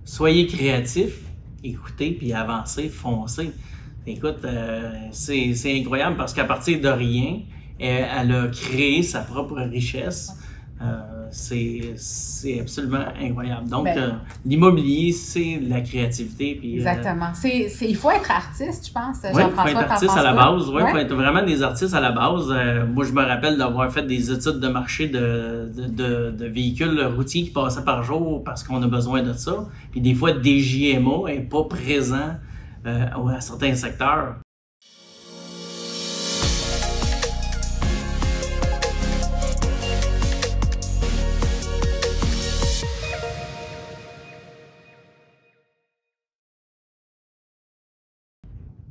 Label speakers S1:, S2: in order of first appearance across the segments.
S1: Soyez créatifs, écoutez, puis avancez, foncez. Écoute, c'est incroyable parce qu'à partir de rien, elle a créé sa propre richesse. C'est absolument incroyable. Donc, l'immobilier, c'est de la créativité. Puis,
S2: exactement. Il faut être artiste, je pense.
S1: Oui, il faut être artiste à la base. Oui, il faut être vraiment des artistes à la base. Moi, je me rappelle d'avoir fait des études de marché de véhicules routiers qui passaient par jour parce qu'on a besoin de ça. Puis des fois, DJMA n'est pas présent à certains secteurs.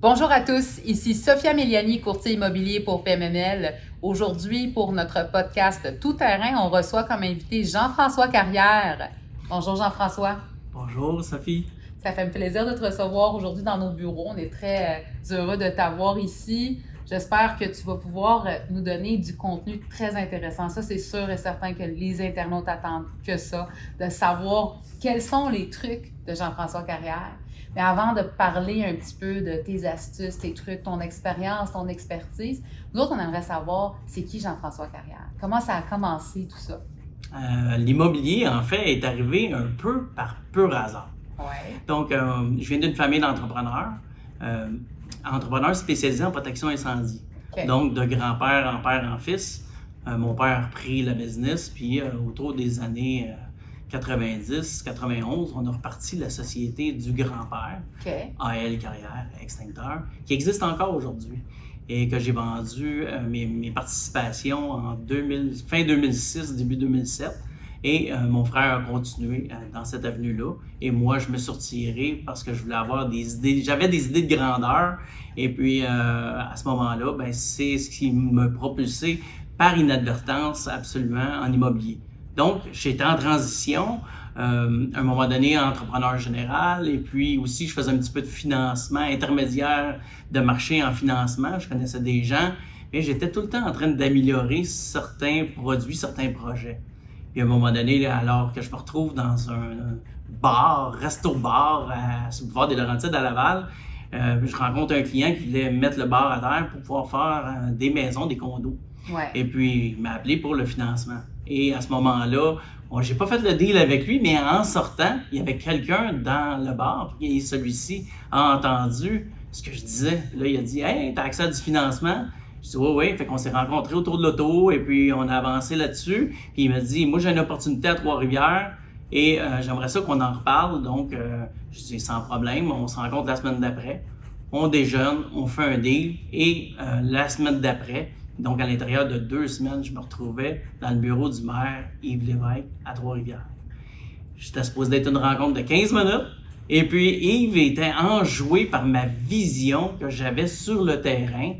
S2: Bonjour à tous, ici Sophia Méliani, courtier immobilier pour PMML. Aujourd'hui, pour notre podcast Tout terrain, on reçoit comme invité Jean-François Carrière. Bonjour Jean-François.
S1: Bonjour Sophie.
S2: Ça fait un plaisir de te recevoir aujourd'hui dans nos bureaux. On est très heureux de t'avoir ici. J'espère que tu vas pouvoir nous donner du contenu très intéressant. Ça, c'est sûr et certain que les internautes attendent que ça, de savoir quels sont les trucs de Jean-François Carrière. Mais avant de parler un petit peu de tes astuces, tes trucs, ton expérience, ton expertise, nous autres, on aimerait savoir c'est qui Jean-François Carrière? Comment ça a commencé tout ça?
S1: L'immobilier, en fait, est arrivé un peu par pur hasard.
S2: Ouais.
S1: Donc, je viens d'une famille d'entrepreneurs, entrepreneurs spécialisés en protection incendie. Okay. Donc, de grand-père en père en fils. Mon père a repris la business, puis autour des années 90-91, on a reparti la société du grand-père,
S2: okay.
S1: AL Carrière Extincteur, qui existe encore aujourd'hui et que j'ai vendu mes participations en fin 2006, début 2007. Et mon frère a continué dans cette avenue-là. Et moi, je me suis retiré parce que je voulais avoir des idées. J'avais des idées de grandeur. Et puis, à ce moment-là, c'est ce qui m'a propulsé par inadvertance absolument en immobilier. Donc, j'étais en transition, à un moment donné, entrepreneur général, et puis aussi, je faisais un petit peu de financement, intermédiaire de marché en financement. Je connaissais des gens, mais j'étais tout le temps en train d'améliorer certains produits, certains projets. Puis à un moment donné, alors que je me retrouve dans un bar, resto-bar, sur le boulevard des Laurentides à Laval, je rencontre un client qui voulait mettre le bar à terre pour pouvoir faire des maisons, des condos.
S2: Ouais.
S1: Et puis, il m'a appelé pour le financement. Et à ce moment-là, j'ai pas fait le deal avec lui, mais en sortant, il y avait quelqu'un dans le bar et celui-ci a entendu ce que je disais. Là, il a dit « Hey, t'as accès à du financement? » Je dis « Oui, oui. » Fait qu'on s'est rencontrés autour de l'auto et puis on a avancé là-dessus. Puis il m'a dit « Moi, j'ai une opportunité à Trois-Rivières et j'aimerais ça qu'on en reparle. » Donc, je dis « Sans problème, on se rencontre la semaine d'après. On déjeune, on fait un deal et la semaine d'après, donc, à l'intérieur de 2 semaines, je me retrouvais dans le bureau du maire Yves Lévesque à Trois-Rivières. J'étais supposé d'être une rencontre de 15 minutes. Et puis, Yves était enjoué par ma vision que j'avais sur le terrain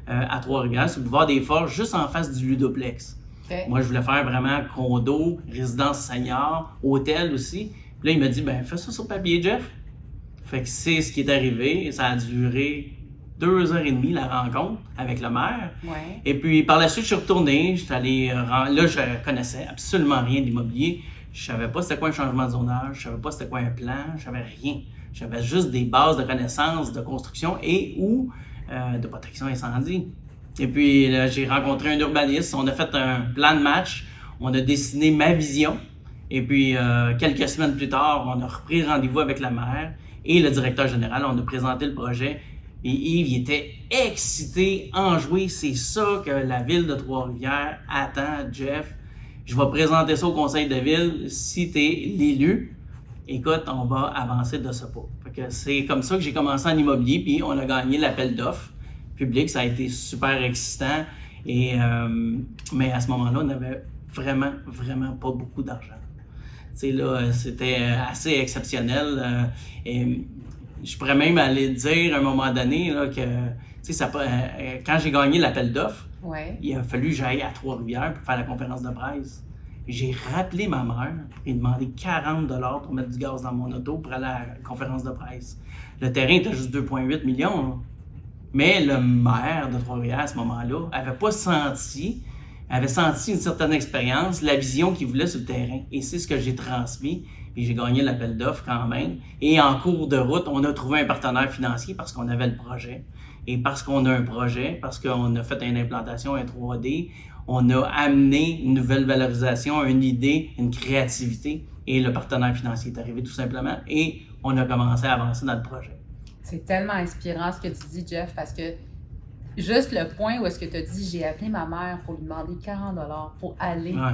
S1: à Trois-Rivières, sur le boulevard des Forges, juste en face du Ludoplex.
S2: Okay.
S1: Moi, je voulais faire vraiment condo, résidence senior, hôtel aussi. Puis là, il m'a dit, fais ça sur papier, Jeff. Fait que c'est ce qui est arrivé. Ça a duré 2h30 la rencontre avec le maire.
S2: Ouais.
S1: Et puis par la suite, je suis retourné, j'étais allé, là je connaissais absolument rien d'immobilier. Je savais pas c'était quoi un changement de zonage, je savais pas c'était quoi un plan, je savais rien. J'avais juste des bases de connaissances de construction et ou de protection incendie. Et puis là, j'ai rencontré un urbaniste, on a fait un plan de match, on a dessiné ma vision. Et puis quelques semaines plus tard, on a repris rendez-vous avec la maire et le directeur général, on a présenté le projet. Et Yves, il était excité, enjoué. C'est ça que la ville de Trois-Rivières attend, Jeff. Je vais présenter ça au conseil de ville. Si tu es l'élu, écoute, on va avancer de ce pas. C'est comme ça que j'ai commencé en immobilier, puis on a gagné l'appel d'offres public. Ça a été super excitant. Et, mais à ce moment-là, on n'avait vraiment pas beaucoup d'argent. Tu sais, là, c'était assez exceptionnel. Je pourrais même aller dire à un moment donné là, que quand j'ai gagné l'appel d'offres,
S2: ouais.
S1: Il a fallu que j'aille à Trois-Rivières pour faire la conférence de presse. J'ai rappelé ma mère et demandé 40 $ pour mettre du gaz dans mon auto pour aller à la conférence de presse. Le terrain était juste 2,8 millions. Là. Mais le maire de Trois-Rivières à ce moment-là n'avait pas senti avait senti une certaine expérience, la vision qu'il voulait sur le terrain. Et c'est ce que j'ai transmis. Puis j'ai gagné l'appel d'offres quand même. Et en cours de route, on a trouvé un partenaire financier parce qu'on avait le projet. Et parce qu'on a un projet, parce qu'on a fait une implantation, un 3D, on a amené une nouvelle valorisation, une idée, une créativité. Et le partenaire financier est arrivé tout simplement. Et on a commencé à avancer dans le projet.
S2: C'est tellement inspirant ce que tu dis, Jeff, parce que juste le point où est-ce que tu as dit « j'ai appelé ma mère pour lui demander 40 $ pour aller
S1: Ouais. ».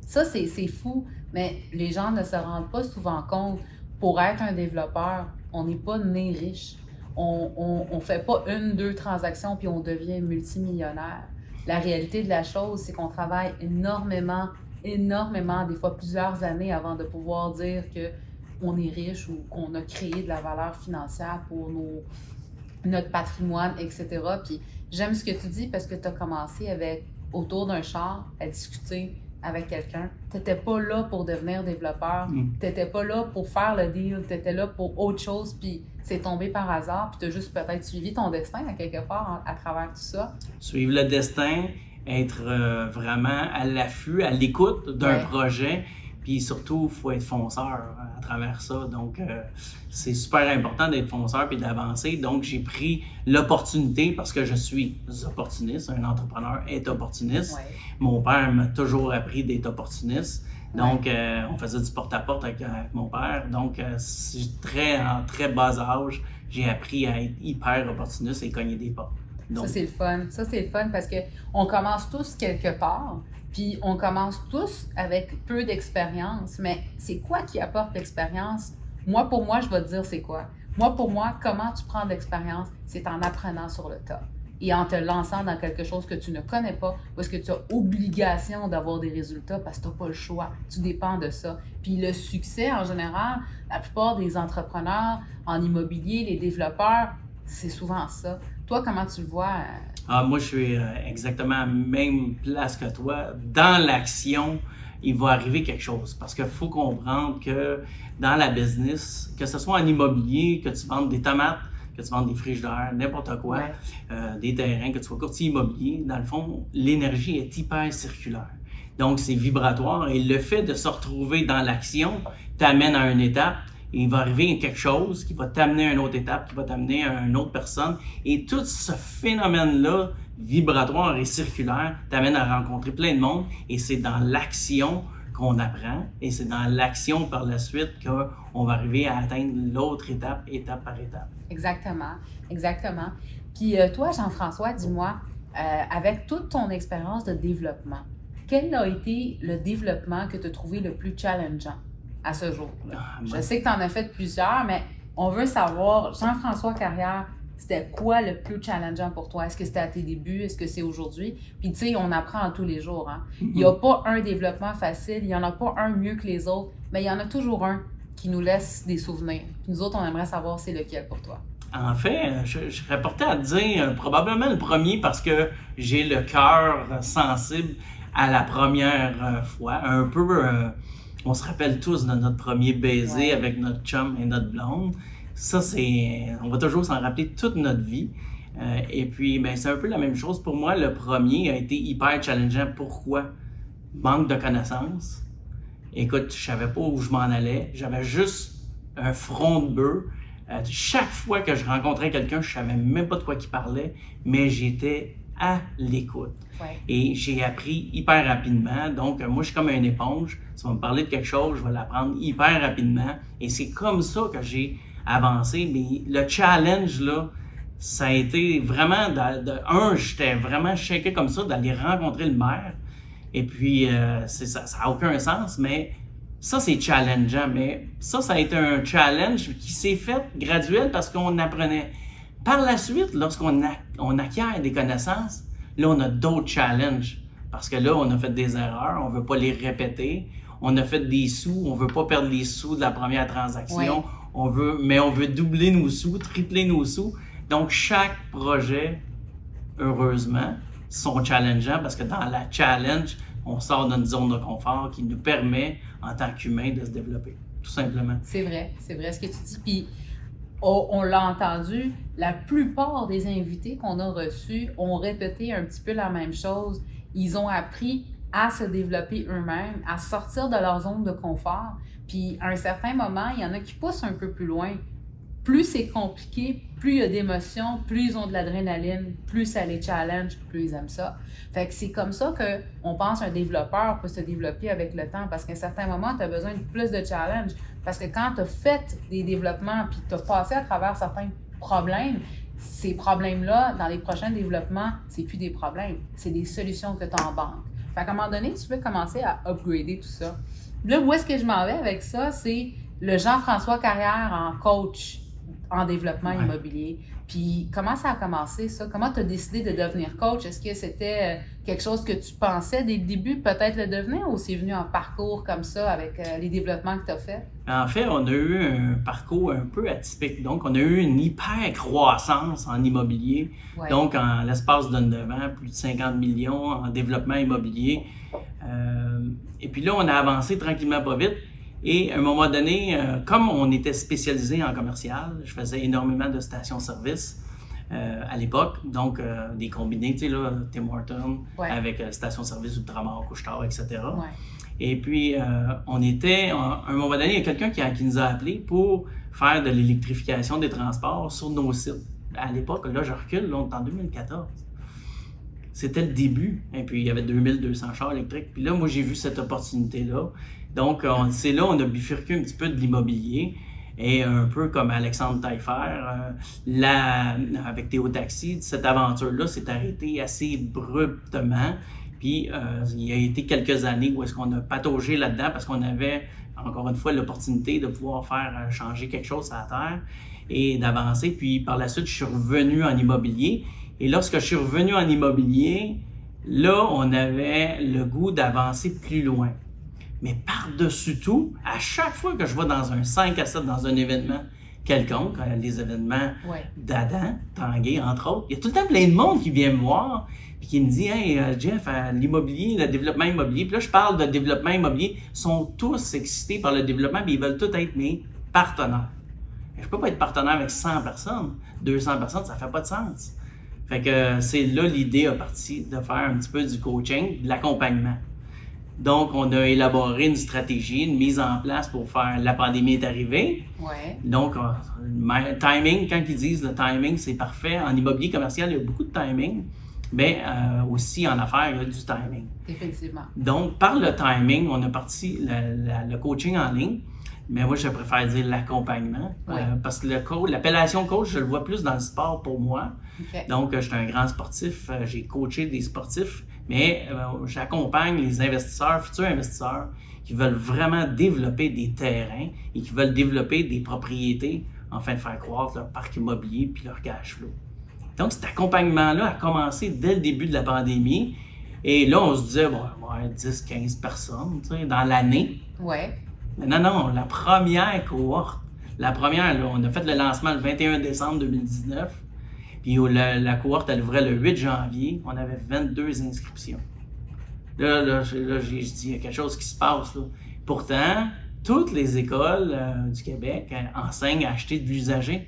S1: Ça,
S2: c'est fou, mais les gens ne se rendent pas souvent compte. Pour être un développeur, on n'est pas né riche. On ne fait pas 1-2 transactions puis on devient multimillionnaire. La réalité de la chose, c'est qu'on travaille énormément, des fois plusieurs années avant de pouvoir dire qu'on est riche ou qu'on a créé de la valeur financière pour notre patrimoine, etc. Puis j'aime ce que tu dis parce que tu as commencé avec autour d'un char à discuter avec quelqu'un. Tu n'étais pas là pour devenir développeur, tu n'étais pas là pour faire le deal, tu étais là pour autre chose, puis c'est tombé par hasard, puis tu as juste peut-être suivi ton destin à quelque part à travers tout ça.
S1: Suivre le destin, être vraiment à l'affût, à l'écoute d'un projet, puis surtout, il faut être fonceur à travers ça. Donc, c'est super important d'être fonceur et d'avancer. Donc, j'ai pris l'opportunité parce que je suis opportuniste. Un entrepreneur est opportuniste. Ouais. Mon père m'a toujours appris d'être opportuniste. Donc, on faisait du porte-à-porte avec mon père. Donc, en très bas âge, j'ai appris à être hyper opportuniste et cogner des portes. Donc,
S2: ça, c'est le fun. Ça, c'est le fun parce qu'on commence tous quelque part. Puis on commence tous avec peu d'expérience, mais c'est quoi qui apporte l'expérience? Moi, pour moi, je vais te dire c'est quoi. Moi, pour moi, comment tu prends de l'expérience? C'est en apprenant sur le tas et en te lançant dans quelque chose que tu ne connais pas, parce que tu as obligation d'avoir des résultats parce que tu n'as pas le choix. Tu dépends de ça. Puis le succès, en général, la plupart des entrepreneurs en immobilier, les développeurs, c'est souvent ça. Toi, comment tu le vois?
S1: Moi, je suis exactement à la même place que toi. Dans l'action, il va arriver quelque chose. Parce qu'il faut comprendre que dans la business, que ce soit en immobilier, que tu vendes des tomates, que tu vendes des frigidaires, n'importe quoi, des terrains, que tu sois courtier immobilier, dans le fond, l'énergie est hyper circulaire. Donc, c'est vibratoire. Et le fait de se retrouver dans l'action t'amène à une étape. Il va arriver quelque chose qui va t'amener à une autre étape, qui va t'amener à une autre personne. Et tout ce phénomène-là, vibratoire et circulaire, t'amène à rencontrer plein de monde. Et c'est dans l'action qu'on apprend. Et c'est dans l'action par la suite qu'on va arriver à atteindre l'autre étape, étape par étape.
S2: Exactement, exactement. Puis toi, Jean-François, dis-moi, avec toute ton expérience de développement, quel a été le développement que tu as trouvé le plus challengeant à ce jour-là? Je sais que tu en as fait plusieurs, mais on veut savoir, Jean-François Carrière, c'était quoi le plus challengeant pour toi? Est-ce que c'était à tes débuts? Est-ce que c'est aujourd'hui? Puis tu sais, on apprend tous les jours. Hein? Il n'y a pas un développement facile, il n'y en a pas un mieux que les autres, mais il y en a toujours un qui nous laisse des souvenirs. Puis nous autres, on aimerait savoir c'est lequel pour toi.
S1: En fait, je serais porté à te dire probablement le premier parce que j'ai le cœur sensible à la première fois. Un peu, on se rappelle tous de notre premier baiser avec notre chum et notre blonde. Ça, on va toujours s'en rappeler toute notre vie. Et puis, ben, c'est un peu la même chose pour moi. Le premier a été hyper challengeant. Pourquoi? Manque de connaissances. Écoute, je savais pas où je m'en allais. J'avais juste un front de bœuf. Chaque fois que je rencontrais quelqu'un, je savais même pas de quoi il parlait, mais j'étais à l'écoute. Ouais. Et j'ai appris hyper rapidement. Donc, moi, je suis comme une éponge. Tu vas me parler de quelque chose, je vais l'apprendre hyper rapidement. Et c'est comme ça que j'ai avancé. Mais le challenge, là, ça a été vraiment... j'étais vraiment shaké comme ça d'aller rencontrer le maire. Et puis, ça n'a aucun sens, mais ça, c'est challengeant. Mais ça a été un challenge qui s'est fait graduel parce qu'on apprenait. Par la suite, lorsqu'on acquiert des connaissances, là, on a d'autres challenges. Parce que là, on a fait des erreurs, on ne veut pas les répéter. On a fait des sous, on ne veut pas perdre les sous de la première transaction. Ouais. Mais on veut doubler nos sous, tripler nos sous. Donc, chaque projet, heureusement, sont challengeants parce que dans la challenge, on sort d'une zone de confort qui nous permet, en tant qu'humain, de se développer, tout simplement.
S2: C'est vrai ce que tu dis. Puis, on l'a entendu, la plupart des invités qu'on a reçus ont répété un petit peu la même chose. ils ont appris à se développer eux-mêmes, à sortir de leur zone de confort. Puis à un certain moment, il y en a qui poussent un peu plus loin. Plus c'est compliqué, plus il y a d'émotions, plus ils ont de l'adrénaline, plus ça les challenge, plus ils aiment ça. Fait que c'est comme ça qu'on pense qu'un développeur peut se développer avec le temps, parce qu'à un certain moment, tu as besoin de plus de challenge. Parce que quand tu as fait des développements puis tu as passé à travers certains problèmes, ces problèmes-là, dans les prochains développements, c'est plus des problèmes, c'est des solutions que tu as en banque. Fait qu'à un moment donné, tu peux commencer à upgrader tout ça. Là, où est-ce que je m'en vais avec ça? C'est le Jean-François Carrière en coach en développement immobilier. Puis, comment ça a commencé, ça? Comment tu as décidé de devenir coach? Est-ce que c'était quelque chose que tu pensais dès le début, peut-être le devenir, ou c'est venu en parcours comme ça avec les développements que tu as fait?
S1: En fait, on a eu un parcours un peu atypique. Donc, on a eu une hyper croissance en immobilier. Ouais. Donc, en l'espace de 9 ans, plus de 50 millions en développement immobilier. Et puis là, on a avancé tranquillement pas vite. Et à un moment donné, comme on était spécialisé en commercial, je faisais énormément de stations-service à l'époque, donc des combinés, tu sais, là, Tim Hortons, avec stations-service Ultramar, Couche-Tard, etc. Ouais. Et puis, on était, à un moment donné, il y a quelqu'un qui nous a appelés pour faire de l'électrification des transports sur nos sites. À l'époque, là, je recule, là, on est en 2014. C'était le début. Et puis, il y avait 2200 chars électriques. Puis là, moi, j'ai vu cette opportunité-là. Donc, c'est là on a bifurqué un petit peu de l'immobilier. Et un peu comme Alexandre Taillefer, avec Théo Taxi, cette aventure-là s'est arrêtée assez abruptement. Puis, il y a été quelques années où est-ce qu'on a pataugé là-dedans parce qu'on avait, encore une fois, l'opportunité de pouvoir faire changer quelque chose à la terre et d'avancer. Puis, par la suite, je suis revenu en immobilier. Et lorsque je suis revenu en immobilier, là, on avait le goût d'avancer plus loin. Mais par-dessus tout, à chaque fois que je vais dans un 5 à 7, dans un événement quelconque, les événements d'Adam, Tanguay, entre autres, il y a tout le temps plein de monde qui vient me voir et qui me dit « Hey, Jeff, l'immobilier, le développement immobilier. » Puis là, je parle de développement immobilier. Ils sont tous excités par le développement, mais ils veulent tous être mes partenaires. Et je ne peux pas être partenaire avec 100 personnes. 200 personnes, ça ne fait pas de sens. Fait que c'est là l'idée a parti de faire un petit peu du coaching, de l'accompagnement. Donc, on a élaboré une stratégie, une mise en place pour faire... La pandémie est arrivée. Ouais. Donc, timing, quand ils disent le timing, c'est parfait. En immobilier commercial, il y a beaucoup de timing, mais aussi en affaires, il y a du timing.
S2: Effectivement.
S1: Donc, par le timing, on a parti le coaching en ligne, mais moi, je préfère dire l'accompagnement, parce que l'appellation coach, je le vois plus dans le sport pour moi. Okay. Donc, je suis un grand sportif, j'ai coaché des sportifs, mais j'accompagne les investisseurs, futurs investisseurs, qui veulent vraiment développer des terrains et qui veulent développer des propriétés afin de faire croître leur parc immobilier puis leur cash flow. Donc, cet accompagnement-là a commencé dès le début de la pandémie. Et là, on se disait, bon, 10-15 personnes, tu sais, dans l'année.
S2: Ouais.
S1: Mais non, la première cohorte, là, on a fait le lancement le 21 décembre 2019. Puis la cohorte, elle ouvrait le 8 janvier. On avait 22 inscriptions. Là, j'ai dit, il y a quelque chose qui se passe, là. Pourtant, toutes les écoles du Québec enseignent à acheter de l'usager.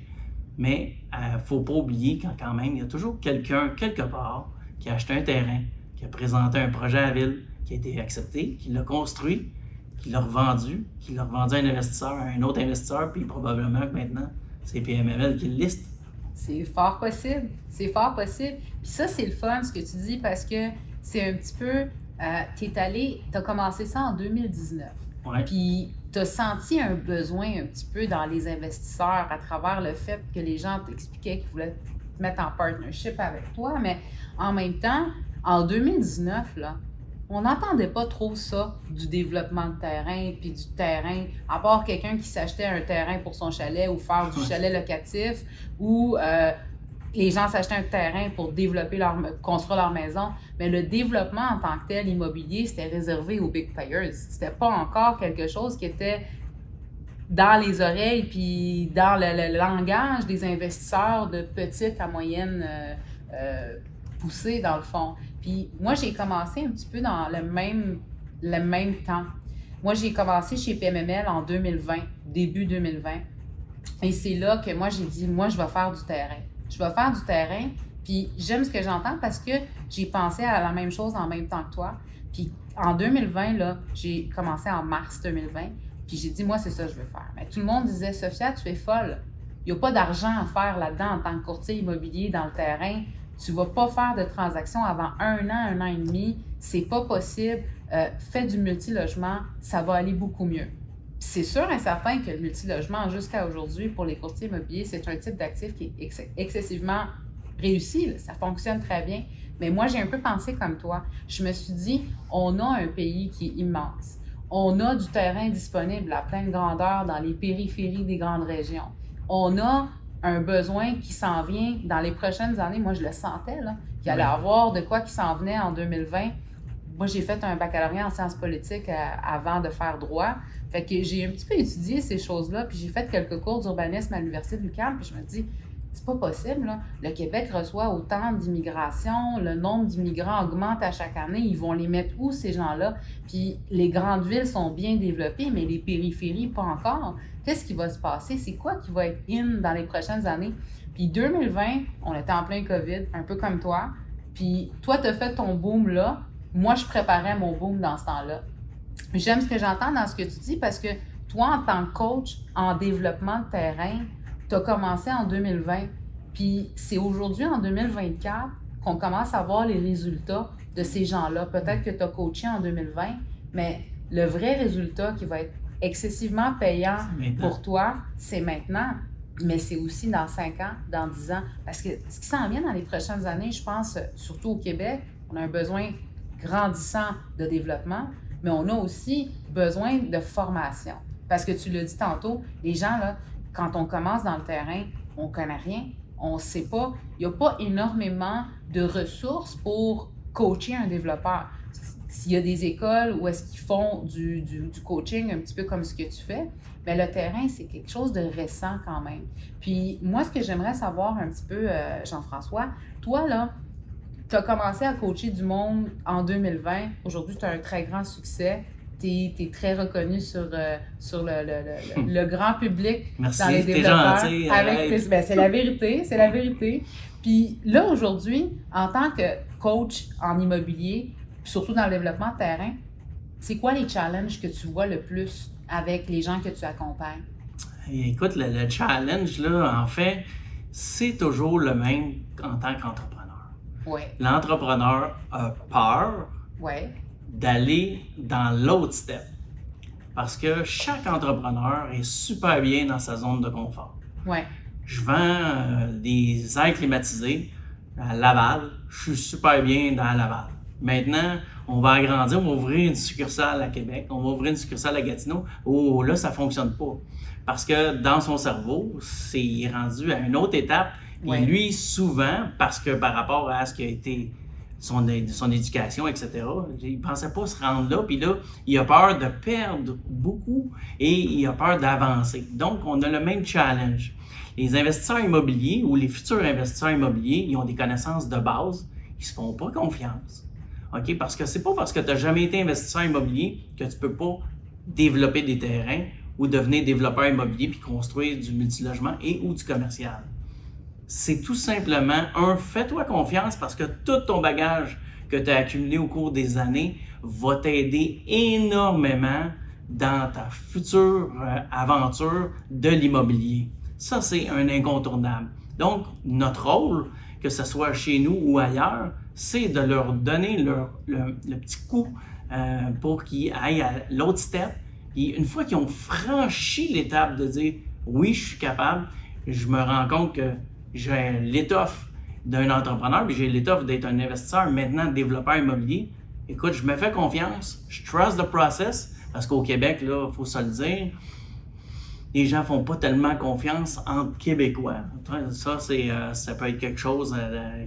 S1: Mais il ne faut pas oublier quand même, il y a toujours quelqu'un, quelque part, qui a acheté un terrain, qui a présenté un projet à la ville, qui a été accepté, qui l'a construit, qui l'a revendu à un investisseur, à un autre investisseur, puis probablement que maintenant, c'est PMML qui le liste.
S2: C'est fort possible. C'est fort possible. Puis ça, c'est le fun, ce que tu dis, parce que c'est un petit peu... tu as commencé ça en 2019.
S1: Ouais.
S2: Puis tu as senti un besoin un petit peu dans les investisseurs à travers le fait que les gens t'expliquaient qu'ils voulaient te mettre en partnership avec toi. Mais en même temps, en 2019, là, on n'entendait pas trop ça du développement de terrain, puis du terrain, à part quelqu'un qui s'achetait un terrain pour son chalet ou faire du chalet locatif, ou les gens s'achetaient un terrain pour construire leur maison. Mais le développement en tant que tel, immobilier, c'était réservé aux big players. C'était pas encore quelque chose qui était dans les oreilles, puis dans le langage des investisseurs de petite à moyenne poussée, dans le fond. Puis moi, j'ai commencé un petit peu dans le même temps. Moi, j'ai commencé chez PMML en 2020, début 2020. Et c'est là que moi, j'ai dit, moi, je vais faire du terrain. Je vais faire du terrain, Puis j'aime ce que j'entends parce que j'ai pensé à la même chose en même temps que toi. Puis en 2020, là, j'ai commencé en mars 2020, puis j'ai dit, moi, c'est ça que je veux faire. Mais tout le monde disait, Sophia, tu es folle. Il n'y a pas d'argent à faire là-dedans en tant que courtier immobilier dans le terrain. Tu ne vas pas faire de transaction avant 1 an et demi. C'est pas possible. Fais du multilogement, ça va aller beaucoup mieux. C'est sûr et certain que le multilogement, jusqu'à aujourd'hui, pour les courtiers immobiliers, c'est un type d'actif qui est excessivement réussi. Là. Ça fonctionne très bien. Mais moi, j'ai un peu pensé comme toi. Je me suis dit, on a un pays qui est immense. On a du terrain disponible à pleine grandeur dans les périphéries des grandes régions. On a un besoin qui s'en vient dans les prochaines années. Moi, je le sentais, là, qu'il allait y avoir de quoi qui s'en venait en 2020. Moi, j'ai fait un baccalauréat en sciences politiques avant de faire droit. Fait que j'ai un petit peu étudié ces choses-là, puis j'ai fait quelques cours d'urbanisme à l'Université de l'UQAM, puis je me dis, c'est pas possible, là. Le Québec reçoit autant d'immigration, le nombre d'immigrants augmente à chaque année, ils vont les mettre où, ces gens-là? Puis les grandes villes sont bien développées, mais les périphéries, pas encore. Qu'est-ce qui va se passer? C'est quoi qui va être in dans les prochaines années? Puis 2020, on était en plein COVID, un peu comme toi. Puis toi, tu as fait ton boom là. Moi, je préparais mon boom dans ce temps-là. J'aime ce que j'entends dans ce que tu dis parce que toi, en tant que coach en développement de terrain, tu as commencé en 2020. Puis c'est aujourd'hui, en 2024, qu'on commence à voir les résultats de ces gens-là. Peut-être que tu as coaché en 2020, mais le vrai résultat qui va être excessivement payant pour toi, c'est maintenant. Mais c'est aussi dans 5 ans, dans 10 ans. Parce que ce qui s'en vient dans les prochaines années, je pense, surtout au Québec, on a un besoin grandissant de développement, mais on a aussi besoin de formation. Parce que tu l'as dit tantôt, les gens, là, quand on commence dans le terrain, on ne connaît rien, on ne sait pas. Il n'y a pas énormément de ressources pour coacher un développeur. S'il y a des écoles où est-ce qu'ils font du coaching un petit peu comme ce que tu fais, mais le terrain, c'est quelque chose de récent quand même. Puis moi, ce que j'aimerais savoir un petit peu, Jean-François, toi, là, tu as commencé à coacher du monde en 2020. Aujourd'hui, tu as un très grand succès. Tu es très reconnu sur le grand public.
S1: Merci,
S2: dans les développeurs.
S1: Gentil,
S2: c'est la vérité, c'est la vérité. Puis là, aujourd'hui, en tant que coach en immobilier, surtout dans le développement de terrain, c'est quoi les challenges que tu vois le plus avec les gens que tu accompagnes?
S1: Écoute, le challenge, là, en fait, c'est toujours le même en tant qu'entrepreneur.
S2: Ouais.
S1: L'entrepreneur a peur d'aller dans l'autre step. Parce que chaque entrepreneur est super bien dans sa zone de confort.
S2: Ouais.
S1: Je vends des airs climatisés à Laval. Je suis super bien dans Laval. Maintenant, on va agrandir, on va ouvrir une succursale à Québec, on va ouvrir une succursale à Gatineau. Oh, là, ça ne fonctionne pas. Parce que dans son cerveau, c'est rendu à une autre étape. Et lui, souvent, parce que par rapport à ce qui a été son éducation, etc., il ne pensait pas se rendre là. Puis là, il a peur de perdre beaucoup et il a peur d'avancer. Donc, on a le même challenge. Les investisseurs immobiliers ou les futurs investisseurs immobiliers, ils ont des connaissances de base, ils ne se font pas confiance. OK? Parce que c'est pas parce que tu n'as jamais été investisseur immobilier que tu ne peux pas développer des terrains ou devenir développeur immobilier puis construire du multilogement et ou du commercial. C'est tout simplement fais-toi confiance parce que tout ton bagage que tu as accumulé au cours des années va t'aider énormément dans ta future aventure de l'immobilier. Ça, c'est un incontournable. Donc, notre rôle, que ce soit chez nous ou ailleurs, c'est de leur donner le petit coup pour qu'ils aillent à l'autre step. Et une fois qu'ils ont franchi l'étape de dire « oui, je suis capable », je me rends compte que j'ai l'étoffe d'un entrepreneur, puis j'ai l'étoffe d'être un investisseur, maintenant développeur immobilier. Écoute, je me fais confiance, je trust the process, parce qu'au Québec, là, il faut se le dire, les gens ne font pas tellement confiance entre Québécois. Ça, ça peut être quelque chose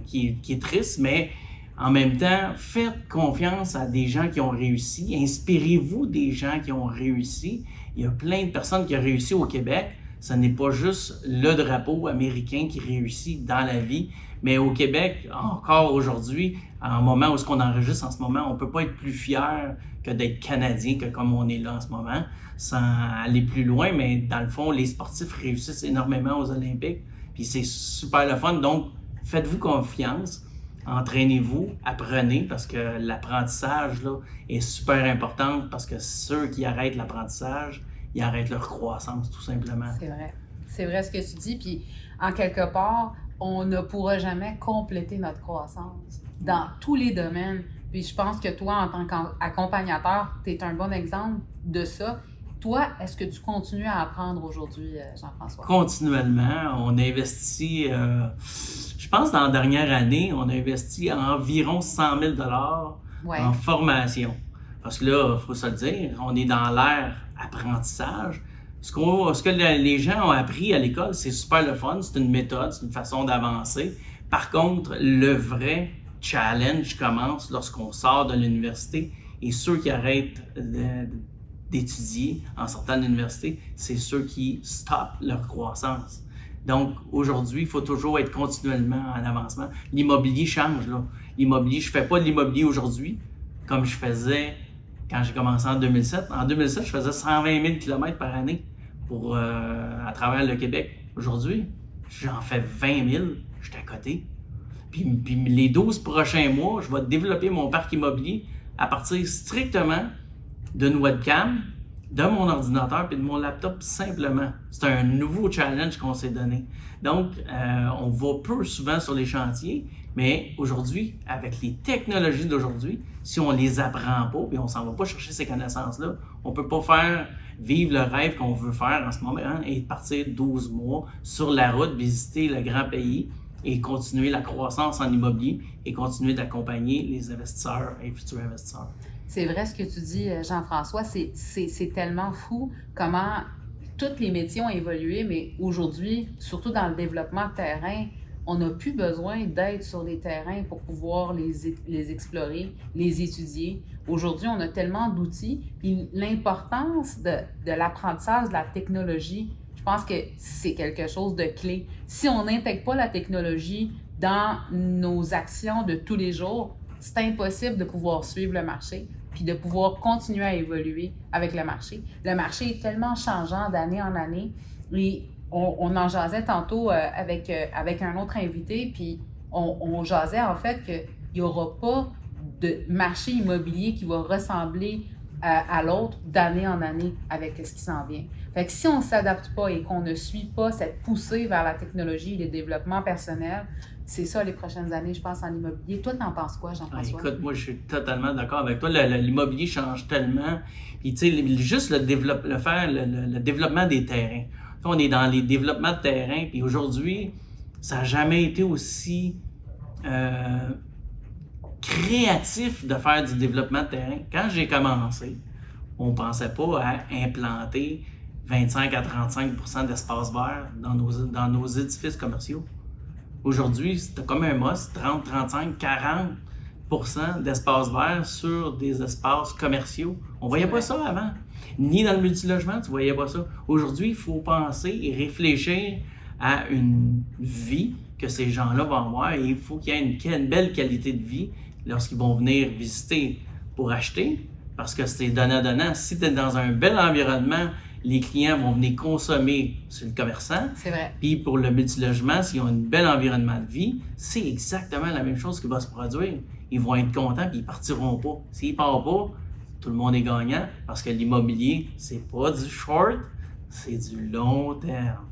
S1: qui est triste, mais en même temps, faites confiance à des gens qui ont réussi. Inspirez-vous des gens qui ont réussi. Il y a plein de personnes qui ont réussi au Québec. Ce n'est pas juste le drapeau américain qui réussit dans la vie, mais au Québec, encore aujourd'hui, en moment où on enregistre en ce moment, on ne peut pas être plus fier que d'être Canadien, que comme on est là en ce moment, sans aller plus loin, mais dans le fond, les sportifs réussissent énormément aux Olympiques, puis c'est super le fun. Donc, Faites-vous confiance, entraînez-vous, apprenez, parce que l'apprentissage là, est super important, parce que ceux qui arrêtent l'apprentissage, ils arrêtent leur croissance, tout simplement.
S2: C'est vrai. C'est vrai ce que tu dis. Puis, en quelque part, on ne pourra jamais compléter notre croissance dans tous les domaines. Puis, je pense que toi, en tant qu'accompagnateur, tu es un bon exemple de ça. Toi, est-ce que tu continues à apprendre aujourd'hui, Jean-François?
S1: Continuellement, on a investi, je pense dans la dernière année, on a investi environ 100 000
S2: Ouais.
S1: en formation. Parce que là, il faut se le dire, on est dans l'ère apprentissage. Ce que les gens ont appris à l'école, c'est super le fun, c'est une méthode, c'est une façon d'avancer. Par contre, le vrai challenge commence lorsqu'on sort de l'université, et ceux qui arrêtent d'étudier en sortant de l'université, c'est ceux qui stoppent leur croissance. Donc, aujourd'hui, il faut toujours être continuellement en avancement. L'immobilier change, là. L'immobilier, je ne fais pas de l'immobilier aujourd'hui comme je faisais quand j'ai commencé en 2007. En 2007, je faisais 120 000 km par année à travers le Québec. Aujourd'hui, j'en fais 20 000, je suis à côté. Puis les 12 prochains mois, je vais développer mon parc immobilier à partir strictement d'une webcam, de mon ordinateur et de mon laptop simplement. C'est un nouveau challenge qu'on s'est donné. Donc, on va peu souvent sur les chantiers, mais aujourd'hui, avec les technologies d'aujourd'hui, si on les apprend pas et on s'en va pas chercher ces connaissances-là, on peut pas faire vivre le rêve qu'on veut faire en ce moment, hein, et partir 12 mois sur la route, visiter le grand pays et continuer la croissance en immobilier et continuer d'accompagner les investisseurs et futurs investisseurs.
S2: C'est vrai ce que tu dis, Jean-François. C'est tellement fou comment tous les métiers ont évolué, mais aujourd'hui, surtout dans le développement de terrain, on n'a plus besoin d'être sur les terrains pour pouvoir les explorer, les étudier. Aujourd'hui, on a tellement d'outils. Puis l'importance de l'apprentissage de la technologie, je pense que c'est quelque chose de clé. Si on n'intègre pas la technologie dans nos actions de tous les jours, c'est impossible de pouvoir suivre le marché puis de pouvoir continuer à évoluer avec le marché. Le marché est tellement changeant d'année en année. Et on en jasait tantôt avec un autre invité, puis on jasait en fait qu'il n'y aura pas de marché immobilier qui va ressembler à l'autre d'année en année avec ce qui s'en vient. Fait que si on ne s'adapte pas et qu'on ne suit pas cette poussée vers la technologie et le développement personnel, c'est ça les prochaines années, je pense, en immobilier. Toi, t'en penses quoi, Jean-François?
S1: Écoute, moi, je suis totalement d'accord avec toi. L'immobilier change tellement. Puis, tu sais, juste le développement des terrains. On est dans les développements de terrain, puis aujourd'hui, ça n'a jamais été aussi créatif de faire du développement de terrain. Quand j'ai commencé, on ne pensait pas à implanter 25 à 35 d'espace vert dans nos édifices commerciaux. Aujourd'hui, c'est comme un must, 30, 35, 40 d'espace vert sur des espaces commerciaux. On ne voyait pas ça avant. Ni dans le multilogement, tu ne voyais pas ça. Aujourd'hui, il faut penser et réfléchir à une vie que ces gens-là vont avoir, et il faut qu'il y ait une belle qualité de vie lorsqu'ils vont venir visiter pour acheter, parce que c'est donnant-donnant. Si tu es dans un bel environnement, les clients vont venir consommer sur le commerçant.
S2: C'est vrai.
S1: Puis pour le multilogement, s'ils ont un bel environnement de vie, c'est exactement la même chose qui va se produire. Ils vont être contents puis ils partiront pas. S'ils partent pas, tout le monde est gagnant, parce que l'immobilier, c'est pas du short, c'est du long terme.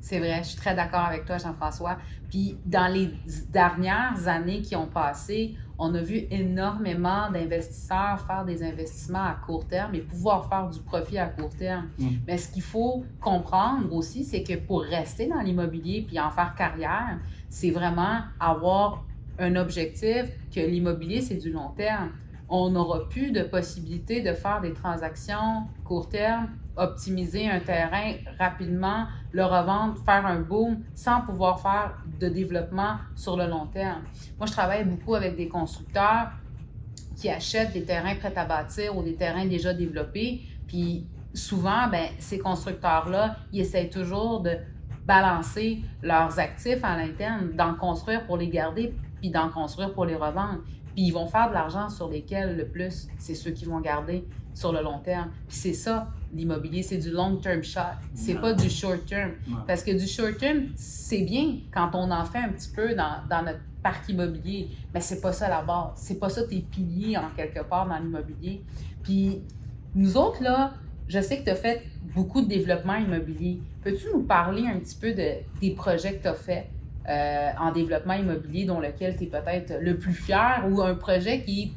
S2: C'est vrai, je suis très d'accord avec toi, Jean-François. Puis dans les dernières années qui ont passé, on a vu énormément d'investisseurs faire des investissements à court terme et pouvoir faire du profit à court terme. Mais ce qu'il faut comprendre aussi, c'est que pour rester dans l'immobilier puis en faire carrière, c'est vraiment avoir un objectif que l'immobilier, c'est du long terme. On n'aura plus de possibilité de faire des transactions court terme, optimiser un terrain rapidement, le revendre, faire un boom sans pouvoir faire de développement sur le long terme. Moi, je travaille beaucoup avec des constructeurs qui achètent des terrains prêts à bâtir ou des terrains déjà développés. Puis souvent, ces constructeurs-là, ils essaient toujours de balancer leurs actifs à l'interne, d'en construire pour les garder puis d'en construire pour les revendre. Puis ils vont faire de l'argent sur lesquels le plus, c'est ceux qui vont garder sur le long terme. Puis c'est ça, l'immobilier, c'est du long-term shot. C'est pas du short-term. Parce que du short-term, c'est bien quand on en fait un petit peu dans notre parc immobilier, mais c'est pas ça la base. C'est pas ça tes piliers en quelque part dans l'immobilier. Puis nous autres, là, je sais que tu as fait beaucoup de développement immobilier. Peux-tu nous parler un petit peu des projets que tu as faits en développement immobilier dont lequel tu es peut-être le plus fier ou un projet qui,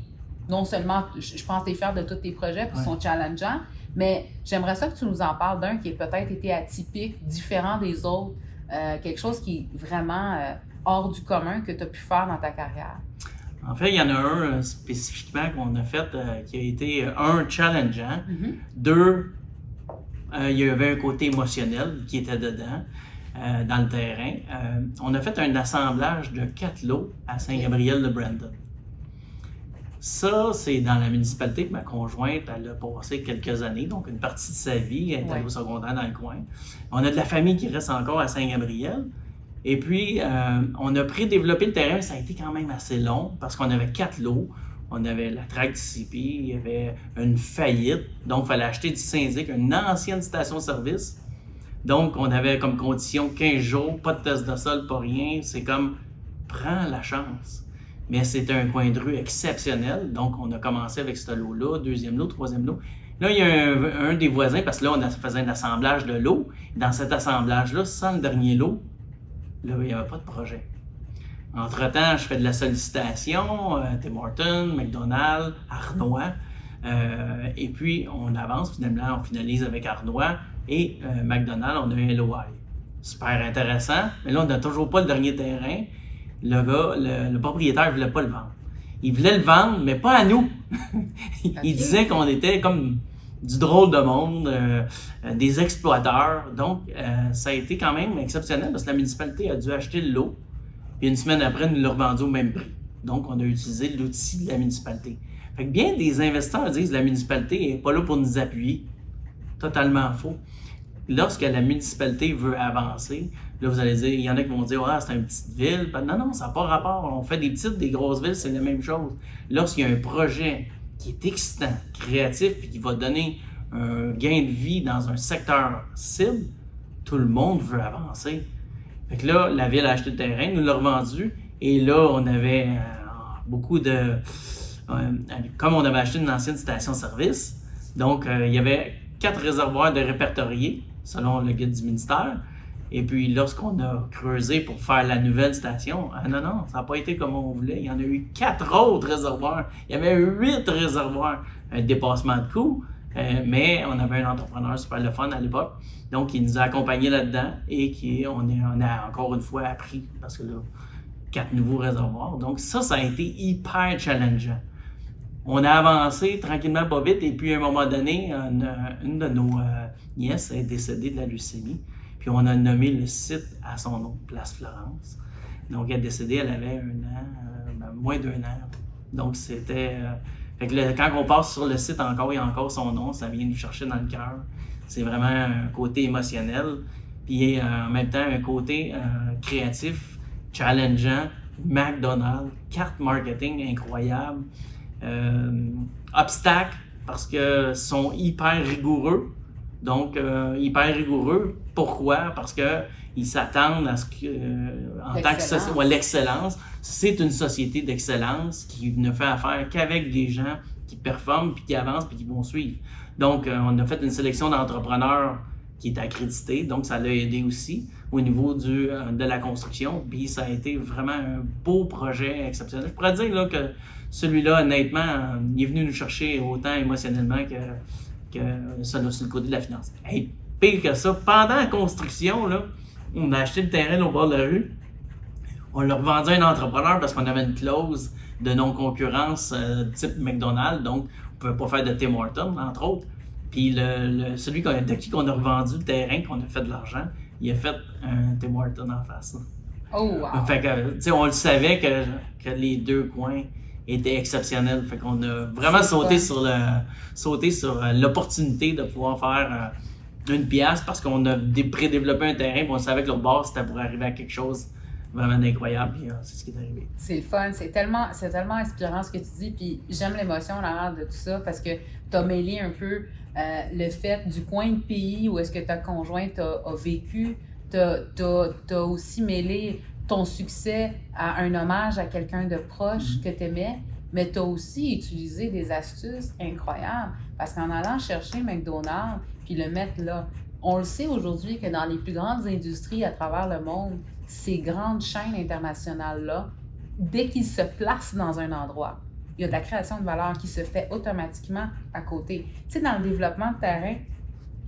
S2: non seulement, je pense que tu es fier de tous tes projets puis sont challengeants, mais j'aimerais ça que tu nous en parles d'un qui a peut-être été atypique, différent des autres, quelque chose qui est vraiment hors du commun que tu as pu faire dans ta carrière.
S1: En fait, il y en a un spécifiquement qu'on a fait qui a été un challengeant. Deux, il y avait un côté émotionnel qui était dedans, dans le terrain. On a fait un assemblage de 4 lots à Saint-Gabriel-de-Brandon. Ça, c'est dans la municipalité que ma conjointe, elle a passé quelques années, donc une partie de sa vie, elle est allée au secondaire dans le coin. On a de la famille qui reste encore à Saint-Gabriel. Et puis, on a prédéveloppé le terrain, mais ça a été quand même assez long parce qu'on avait 4 lots. On avait la traque du CP, il y avait une faillite, donc il fallait acheter du syndic, une ancienne station-service. Donc, on avait comme condition 15 jours, pas de test de sol, pas rien. C'est comme, prends la chance. Mais c'était un coin de rue exceptionnel, donc on a commencé avec ce lot-là, deuxième lot, troisième lot. Là, il y a un des voisins, parce que là, on faisait un assemblage de lots. Dans cet assemblage-là, sans le dernier lot, là, il n'y avait pas de projet. Entre-temps, je fais de la sollicitation, Tim Hortons, McDonald's, Arnois. Et puis, on avance, finalement, on finalise avec Arnois et McDonald's, on a un LOI. Super intéressant, mais là, on n'a toujours pas le dernier terrain. Le gars, le propriétaire ne voulait pas le vendre. Il voulait le vendre, mais pas à nous. Il disait qu'on était comme du drôle de monde, des exploiteurs. Donc, ça a été quand même exceptionnel parce que la municipalité a dû acheter le lot. Puis une semaine après, nous l'a revendu au même prix. Donc, on a utilisé l'outil de la municipalité. Fait que bien des investisseurs disent que la municipalité n'est pas là pour nous appuyer. Totalement faux. Lorsque la municipalité veut avancer, là, vous allez dire, il y en a qui vont dire, ah, c'est une petite ville. Non, non, ça n'a pas rapport. On fait des petites, des grosses villes, c'est la même chose. Lorsqu'il y a un projet qui est excitant, créatif, et qui va donner un gain de vie dans un secteur cible, tout le monde veut avancer. Fait que là, la ville a acheté le terrain, nous l'a revendu, et là, on avait beaucoup de... comme on avait acheté une ancienne station-service, donc il y avait 4 réservoirs de répertoriés, selon le guide du ministère. Et puis, lorsqu'on a creusé pour faire la nouvelle station, non, ça n'a pas été comme on voulait. Il y en a eu 4 autres réservoirs. Il y avait 8 réservoirs. Un dépassement de coûts, mais on avait un entrepreneur super le fun à l'époque. Donc, il nous a accompagnés là-dedans et on a encore une fois appris, parce que là, 4 nouveaux réservoirs. Donc, ça a été hyper challengeant. On a avancé tranquillement, pas vite, et puis à un moment donné, une de nos nièces est décédée de la leucémie. Puis on a nommé le site à son nom, Place Florence. Donc elle est décédée, elle avait 1 an, moins d'1 an. Donc c'était... fait que quand on passe sur le site encore, il y a encore son nom, ça vient nous chercher dans le cœur. C'est vraiment un côté émotionnel. Puis en même temps, un côté créatif, challengeant, McDonald's, carte marketing incroyable. Obstacles, parce que sont hyper rigoureux. Donc, hyper rigoureux. Pourquoi? Parce qu'ils s'attendent à ce que, en tant que l'excellence, c'est une société d'excellence qui ne fait affaire qu'avec des gens qui performent, puis qui avancent, puis qui vont suivre. Donc, on a fait une sélection d'entrepreneurs qui est accréditée, donc ça l'a aidé aussi au niveau de la construction. Puis ça a été vraiment un beau projet exceptionnel. Je pourrais dire là, que celui-là, honnêtement, il est venu nous chercher autant émotionnellement que ça sur le côté de la finance. Hey, pire que ça, pendant la construction, là, on a acheté le terrain au bord de la rue. On l'a revendu à un entrepreneur parce qu'on avait une clause de non-concurrence type McDonald's, donc on ne pouvait pas faire de Tim Hortons, entre autres. Puis celui de qui on a revendu le terrain, qu'on a fait de l'argent, il a fait un Tim Hortons en face. Là.
S2: Oh wow!
S1: Fait que, tu sais, on le savait que les deux coins étaient exceptionnels. Fait qu'on a vraiment sauté sur l'opportunité de pouvoir faire une pièce parce qu'on a prédéveloppé un terrain et on savait que l'autre bord, c'était pour arriver à quelque chose vraiment incroyable. Puis, c'est ce qui est arrivé.
S2: C'est le fun, c'est tellement inspirant ce que tu dis, puis j'aime l'émotion derrière de tout ça parce que tu as mêlé un peu le fait du coin de pays où est-ce que ta conjointe a vécu, tu as aussi mêlé ton succès à un hommage à quelqu'un de proche que tu aimais, mais tu as aussi utilisé des astuces incroyables parce qu'en allant chercher McDonald's puis le mettre là, on le sait aujourd'hui que dans les plus grandes industries à travers le monde, ces grandes chaînes internationales-là, dès qu'ils se placent dans un endroit, il y a de la création de valeur qui se fait automatiquement à côté. Tu sais, dans le développement de terrain,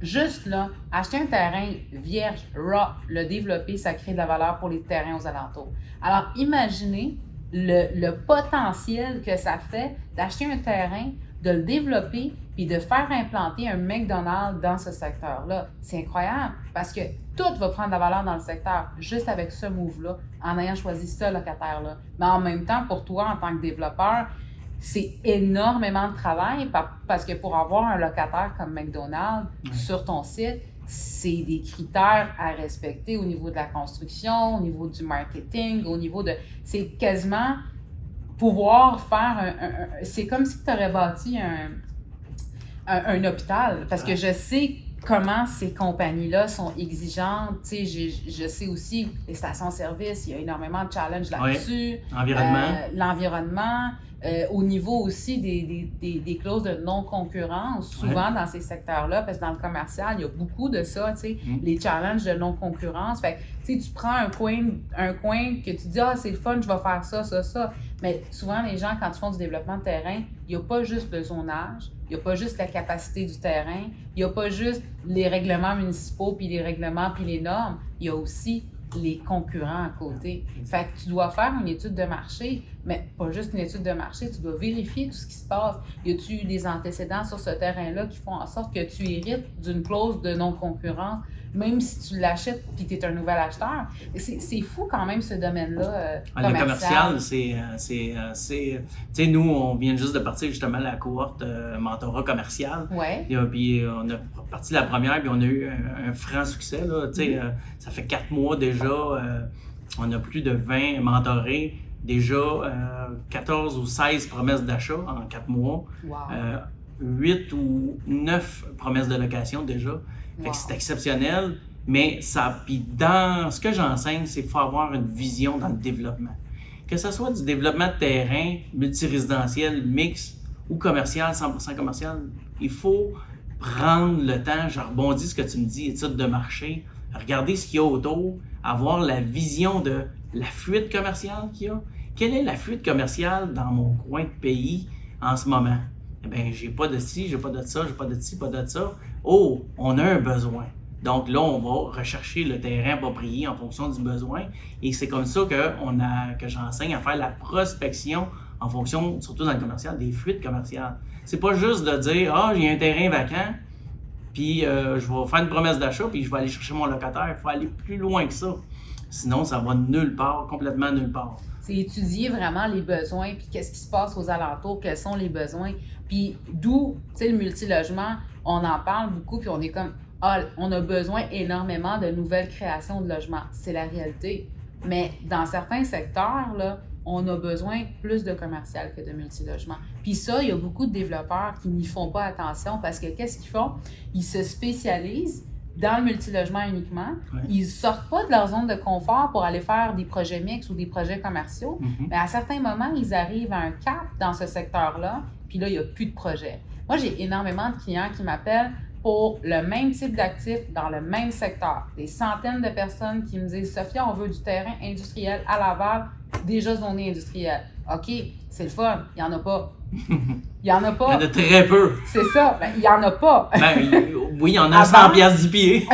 S2: juste là, acheter un terrain vierge, raw, le développer, ça crée de la valeur pour les terrains aux alentours. Alors, imaginez le potentiel que ça fait d'acheter un terrain, de le développer, puis de faire implanter un McDonald's dans ce secteur-là. C'est incroyable parce que tout va prendre de la valeur dans le secteur juste avec ce move-là, en ayant choisi ce locataire-là. Mais en même temps, pour toi, en tant que développeur, c'est énormément de travail parce que pour avoir un locataire comme McDonald's sur ton site, c'est des critères à respecter au niveau de la construction, au niveau du marketing, au niveau de... C'est quasiment pouvoir faire c'est comme si tu aurais bâti un hôpital, parce que je sais comment ces compagnies-là sont exigeantes. Tu sais, je sais aussi, les stations-service, il y a énormément de challenges là-dessus. L'environnement. Au niveau aussi des clauses de non-concurrence, souvent dans ces secteurs-là, parce que dans le commercial, il y a beaucoup de ça, tu sais, les challenges de non-concurrence. Fait que, tu sais, tu prends un coin que tu dis, ah, c'est le fun, je vais faire ça, ça, ça. Mais souvent, les gens, quand ils font du développement de terrain, il n'y a pas juste le zonage, il n'y a pas juste la capacité du terrain, il n'y a pas juste les règlements municipaux, puis les règlements, puis les normes, il y a aussi les concurrents à côté. Fait que tu dois faire une étude de marché, mais pas juste une étude de marché, tu dois vérifier tout ce qui se passe. Y a-tu eu des antécédents sur ce terrain-là qui font en sorte que tu hérites d'une clause de non-concurrence, même si tu l'achètes puis tu es un nouvel acheteur? C'est fou quand même ce domaine-là commercial.
S1: Le commercial, tu sais, nous, on vient juste de partir justement de la cohorte mentorat commercial.
S2: Ouais.
S1: Puis on a parti la première, puis on a eu un franc succès, là. Tu sais, ça fait 4 mois déjà, on a plus de 20 mentorés. Déjà 14 ou 16 promesses d'achat en 4 mois.
S2: Wow.
S1: 8 ou 9 promesses de location déjà. Fait que c'est exceptionnel. Mais puis dans ce que j'enseigne, c'est qu'il faut avoir une vision dans le développement. Que ce soit du développement de terrain, multirésidentiel, mix ou commercial, 100% commercial, il faut prendre le temps, je rebondis ce que tu me dis, études de marché, regarder ce qu'il y a autour, avoir la vision de la fuite commerciale qu'il y a. Quelle est la fuite commerciale dans mon coin de pays en ce moment? Eh bien, j'ai pas de ci, j'ai pas de ça, j'ai pas de ci, pas de ça. Oh, on a un besoin. Donc là, on va rechercher le terrain approprié en fonction du besoin. Et c'est comme ça que j'enseigne à faire la prospection en fonction, surtout dans le commercial, des fuites commerciales. C'est pas juste de dire, ah, j'ai un terrain vacant, puis je vais faire une promesse d'achat, puis je vais aller chercher mon locataire. Il faut aller plus loin que ça. Sinon, ça va nulle part, complètement nulle part.
S2: C'est étudier vraiment les besoins, puis qu'est-ce qui se passe aux alentours, quels sont les besoins. Puis d'où, tu sais, le multilogement, on en parle beaucoup, puis on est comme, ah, on a besoin énormément de nouvelles créations de logements. C'est la réalité. Mais dans certains secteurs, là, on a besoin plus de commercial que de multilogement. Puis ça, il y a beaucoup de développeurs qui n'y font pas attention parce que qu'est-ce qu'ils font? Ils se spécialisent dans le multilogement uniquement.
S1: Ouais.
S2: Ils sortent pas de leur zone de confort pour aller faire des projets mixtes ou des projets commerciaux. Mais à certains moments, ils arrivent à un cap dans ce secteur-là, puis là, il n'y a plus de projet. Moi, j'ai énormément de clients qui m'appellent pour le même type d'actifs dans le même secteur. Des centaines de personnes qui me disent « Sophia, on veut du terrain industriel à Laval, déjà zoné industriel. » OK, c'est le fun, il n'y en a pas. Il n'y en a pas.
S1: Il y en a très peu.
S2: C'est ça, ben, il n'y en a pas.
S1: Oui, il y en a à 100 piastres du pied.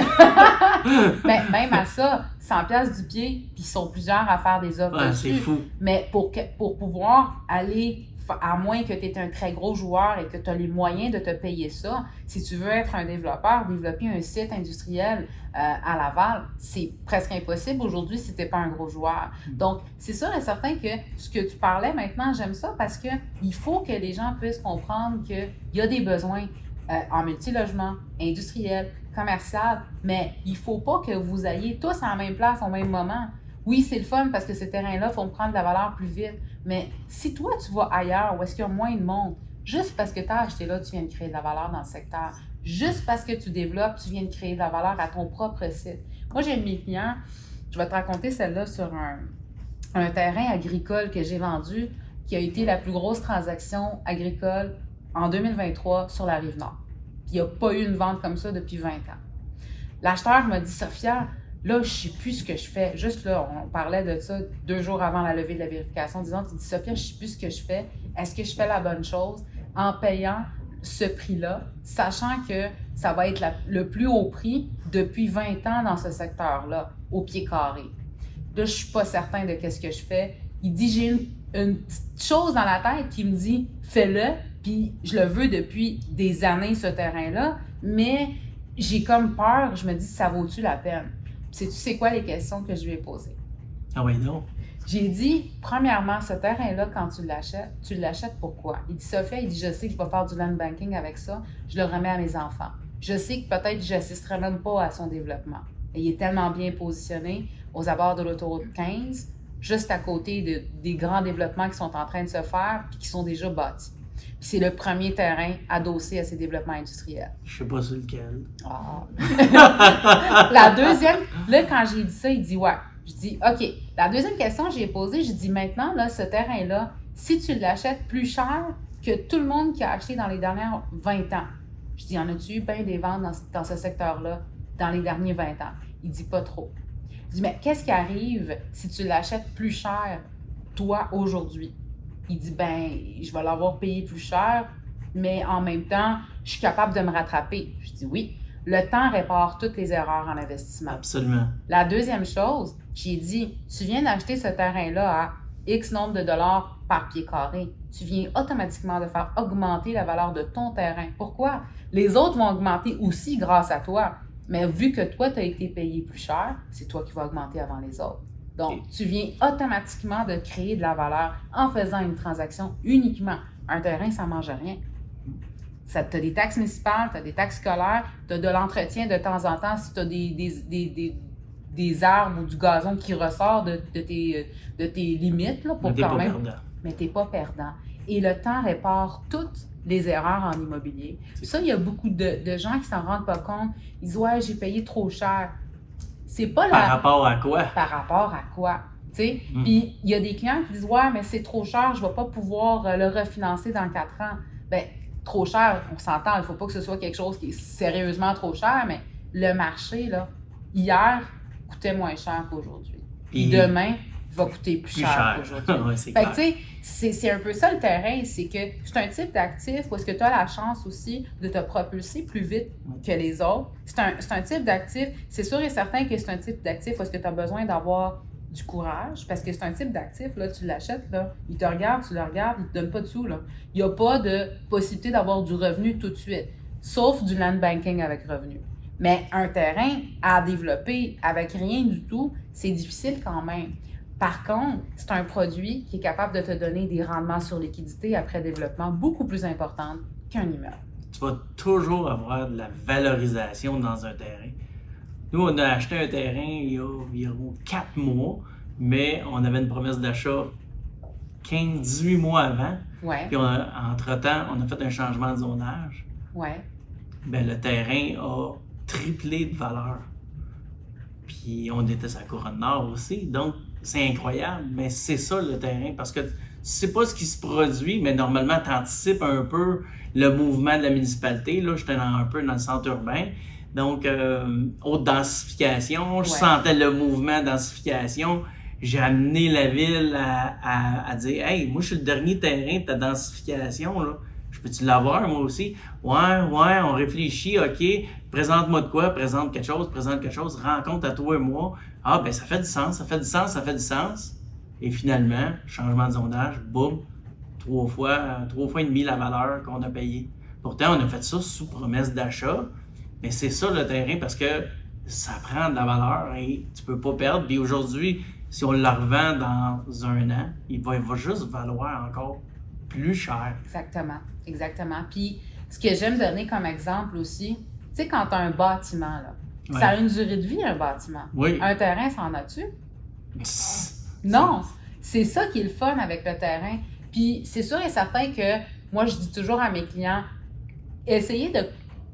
S2: Ben, même à ça, 100 piastres du pied, puis ils sont plusieurs à faire des offres dessus.
S1: C'est fou.
S2: Mais pour pouvoir aller, à moins que tu aies un très gros joueur et que tu as les moyens de te payer ça, si tu veux être un développeur, développer un site industriel à Laval, c'est presque impossible aujourd'hui si tu n'es pas un gros joueur. Donc, c'est sûr et certain que ce que tu parlais maintenant, j'aime ça parce que il faut que les gens puissent comprendre qu'il y a des besoins en multilogement, industriel, commercial, mais il ne faut pas que vous ayez tous à la même place au même moment. Oui, c'est le fun parce que ces terrains-là font prendre de la valeur plus vite. Mais si toi, tu vas ailleurs où est-ce qu'il y a moins de monde, juste parce que tu as acheté là, tu viens de créer de la valeur dans le secteur. Juste parce que tu développes, tu viens de créer de la valeur à ton propre site. Moi, j'ai un de mes clients, je vais te raconter celle-là sur un terrain agricole que j'ai vendu qui a été la plus grosse transaction agricole en 2023 sur la Rive-Nord. Puis il n'y a pas eu une vente comme ça depuis 20 ans. L'acheteur m'a dit, Sophia, là, je ne sais plus ce que je fais. Juste là, on parlait de ça 2 jours avant la levée de la vérification, disant, tu dis, Sophia, je ne sais plus ce que je fais. Est-ce que je fais la bonne chose en payant ce prix-là, sachant que ça va être le plus haut prix depuis 20 ans dans ce secteur-là, au pied carré. Là, je ne suis pas certain de ce que je fais. Il dit, j'ai une petite chose dans la tête qui me dit, fais-le, puis je le veux depuis des années, ce terrain-là, mais j'ai comme peur, je me dis, ça vaut-tu la peine? Puis tu sais quoi les questions que je lui ai posées?
S1: Ah oui, non.
S2: J'ai dit, premièrement, ce terrain-là, quand tu l'achètes pourquoi? Il dit, Sophia, il dit, je sais que je vais faire du land banking avec ça, je le remets à mes enfants. Je sais que peut-être je n'assisterai même pas à son développement. Et il est tellement bien positionné aux abords de l'autoroute 15, juste à côté des grands développements qui sont en train de se faire et qui sont déjà bâtis. Puis c'est le premier terrain adossé à ces développements industriels.
S1: Je sais pas sur lequel.
S2: Ah. La deuxième, là, quand j'ai dit ça, il dit ouais. Je dis OK. La deuxième question que j'ai posée, je dis maintenant, là, ce terrain-là, si tu l'achètes plus cher que tout le monde qui a acheté dans les dernières 20 ans, je dis, en as-tu eu bien des ventes dans ce secteur-là dans les derniers 20 ans? Il dit pas trop. Je dis, mais qu'est-ce qui arrive si tu l'achètes plus cher, toi, aujourd'hui? Il dit, ben, je vais l'avoir payé plus cher, mais en même temps, je suis capable de me rattraper. Je dis, oui, le temps répare toutes les erreurs en investissement.
S1: Absolument.
S2: La deuxième chose, j'ai dit, tu viens d'acheter ce terrain-là à X nombre de dollars par pied carré. Tu viens automatiquement de faire augmenter la valeur de ton terrain. Pourquoi? Les autres vont augmenter aussi grâce à toi. Mais vu que toi, tu as été payé plus cher, c'est toi qui vas augmenter avant les autres. Donc, tu viens automatiquement de créer de la valeur en faisant une transaction uniquement. Un terrain, ça ne mange rien. Tu as des taxes municipales, tu as des taxes scolaires, tu as de l'entretien de temps en temps si tu as des arbres ou du gazon qui ressort de tes limites. Là, pour quand même, mais tu n'es pas perdant. Et le temps répare toutes les erreurs en immobilier. Ça, il y a beaucoup de gens qui ne s'en rendent pas compte. Ils disent « Ouais, j'ai payé trop cher. » C'est pas
S1: Par rapport à quoi?
S2: Par rapport à quoi? Puis, il y a des clients qui disent « Ouais, mais c'est trop cher, je ne vais pas pouvoir le refinancer dans 4 ans. » Bien, trop cher, on s'entend, il ne faut pas que ce soit quelque chose qui est sérieusement trop cher, mais le marché, là, hier, coûtait moins cher qu'aujourd'hui. Puis demain, va coûter plus cher qu'aujourd'hui.
S1: Ouais,
S2: fait que, tu sais, c'est un peu ça le terrain, c'est que c'est un type d'actif où est-ce que tu as la chance aussi de te propulser plus vite que les autres. C'est un type d'actif, c'est sûr et certain que c'est un type d'actif où est-ce que tu as besoin d'avoir du courage, parce que c'est un type d'actif, là, tu l'achètes, là, il te regarde, tu le regardes, il te donne pas de sous, là. Il n'y a pas de possibilité d'avoir du revenu tout de suite, sauf du land banking avec revenu. Mais un terrain à développer avec rien du tout, c'est difficile quand même. Par contre, c'est un produit qui est capable de te donner des rendements sur liquidité après développement beaucoup plus importants qu'un immeuble.
S1: Tu vas toujours avoir de la valorisation dans un terrain. Nous, on a acheté un terrain il y a environ 4 mois, mais on avait une promesse d'achat 15-18 mois avant.
S2: Ouais.
S1: Puis entre-temps, on a fait un changement de zonage.
S2: Ouais.
S1: Bien, le terrain a triplé de valeur. Puis on était sur la couronne nord aussi, donc c'est incroyable, mais c'est ça le terrain, parce que tu sais pas ce qui se produit, mais normalement tu anticipes un peu le mouvement de la municipalité. Là, j'étais un peu dans le centre urbain, donc haute densification, je sentais le mouvement de densification. J'ai amené la ville à dire « Hey, moi je suis le dernier terrain de ta densification, là. Je peux-tu l'avoir, moi aussi? » Ouais, on réfléchit, OK, présente-moi de quoi, présente quelque chose, rencontre à toi et moi. Ah, ben ça fait du sens, ça fait du sens. Et finalement, changement de zonage, boum, 3 fois et demi la valeur qu'on a payée. Pourtant, on a fait ça sous promesse d'achat, mais c'est ça le terrain, parce que ça prend de la valeur et tu peux pas perdre. Puis aujourd'hui, si on la revend dans 1 an, il va juste valoir encore plus cher.
S2: Exactement. Puis, ce que j'aime donner comme exemple aussi, tu sais, quand tu as un bâtiment, là, ça a une durée de vie, un bâtiment.
S1: Oui.
S2: Un terrain, ça en a-tu? Non, c'est ça qui est le fun avec le terrain. Puis c'est sûr et certain que moi, je dis toujours à mes clients, essayez de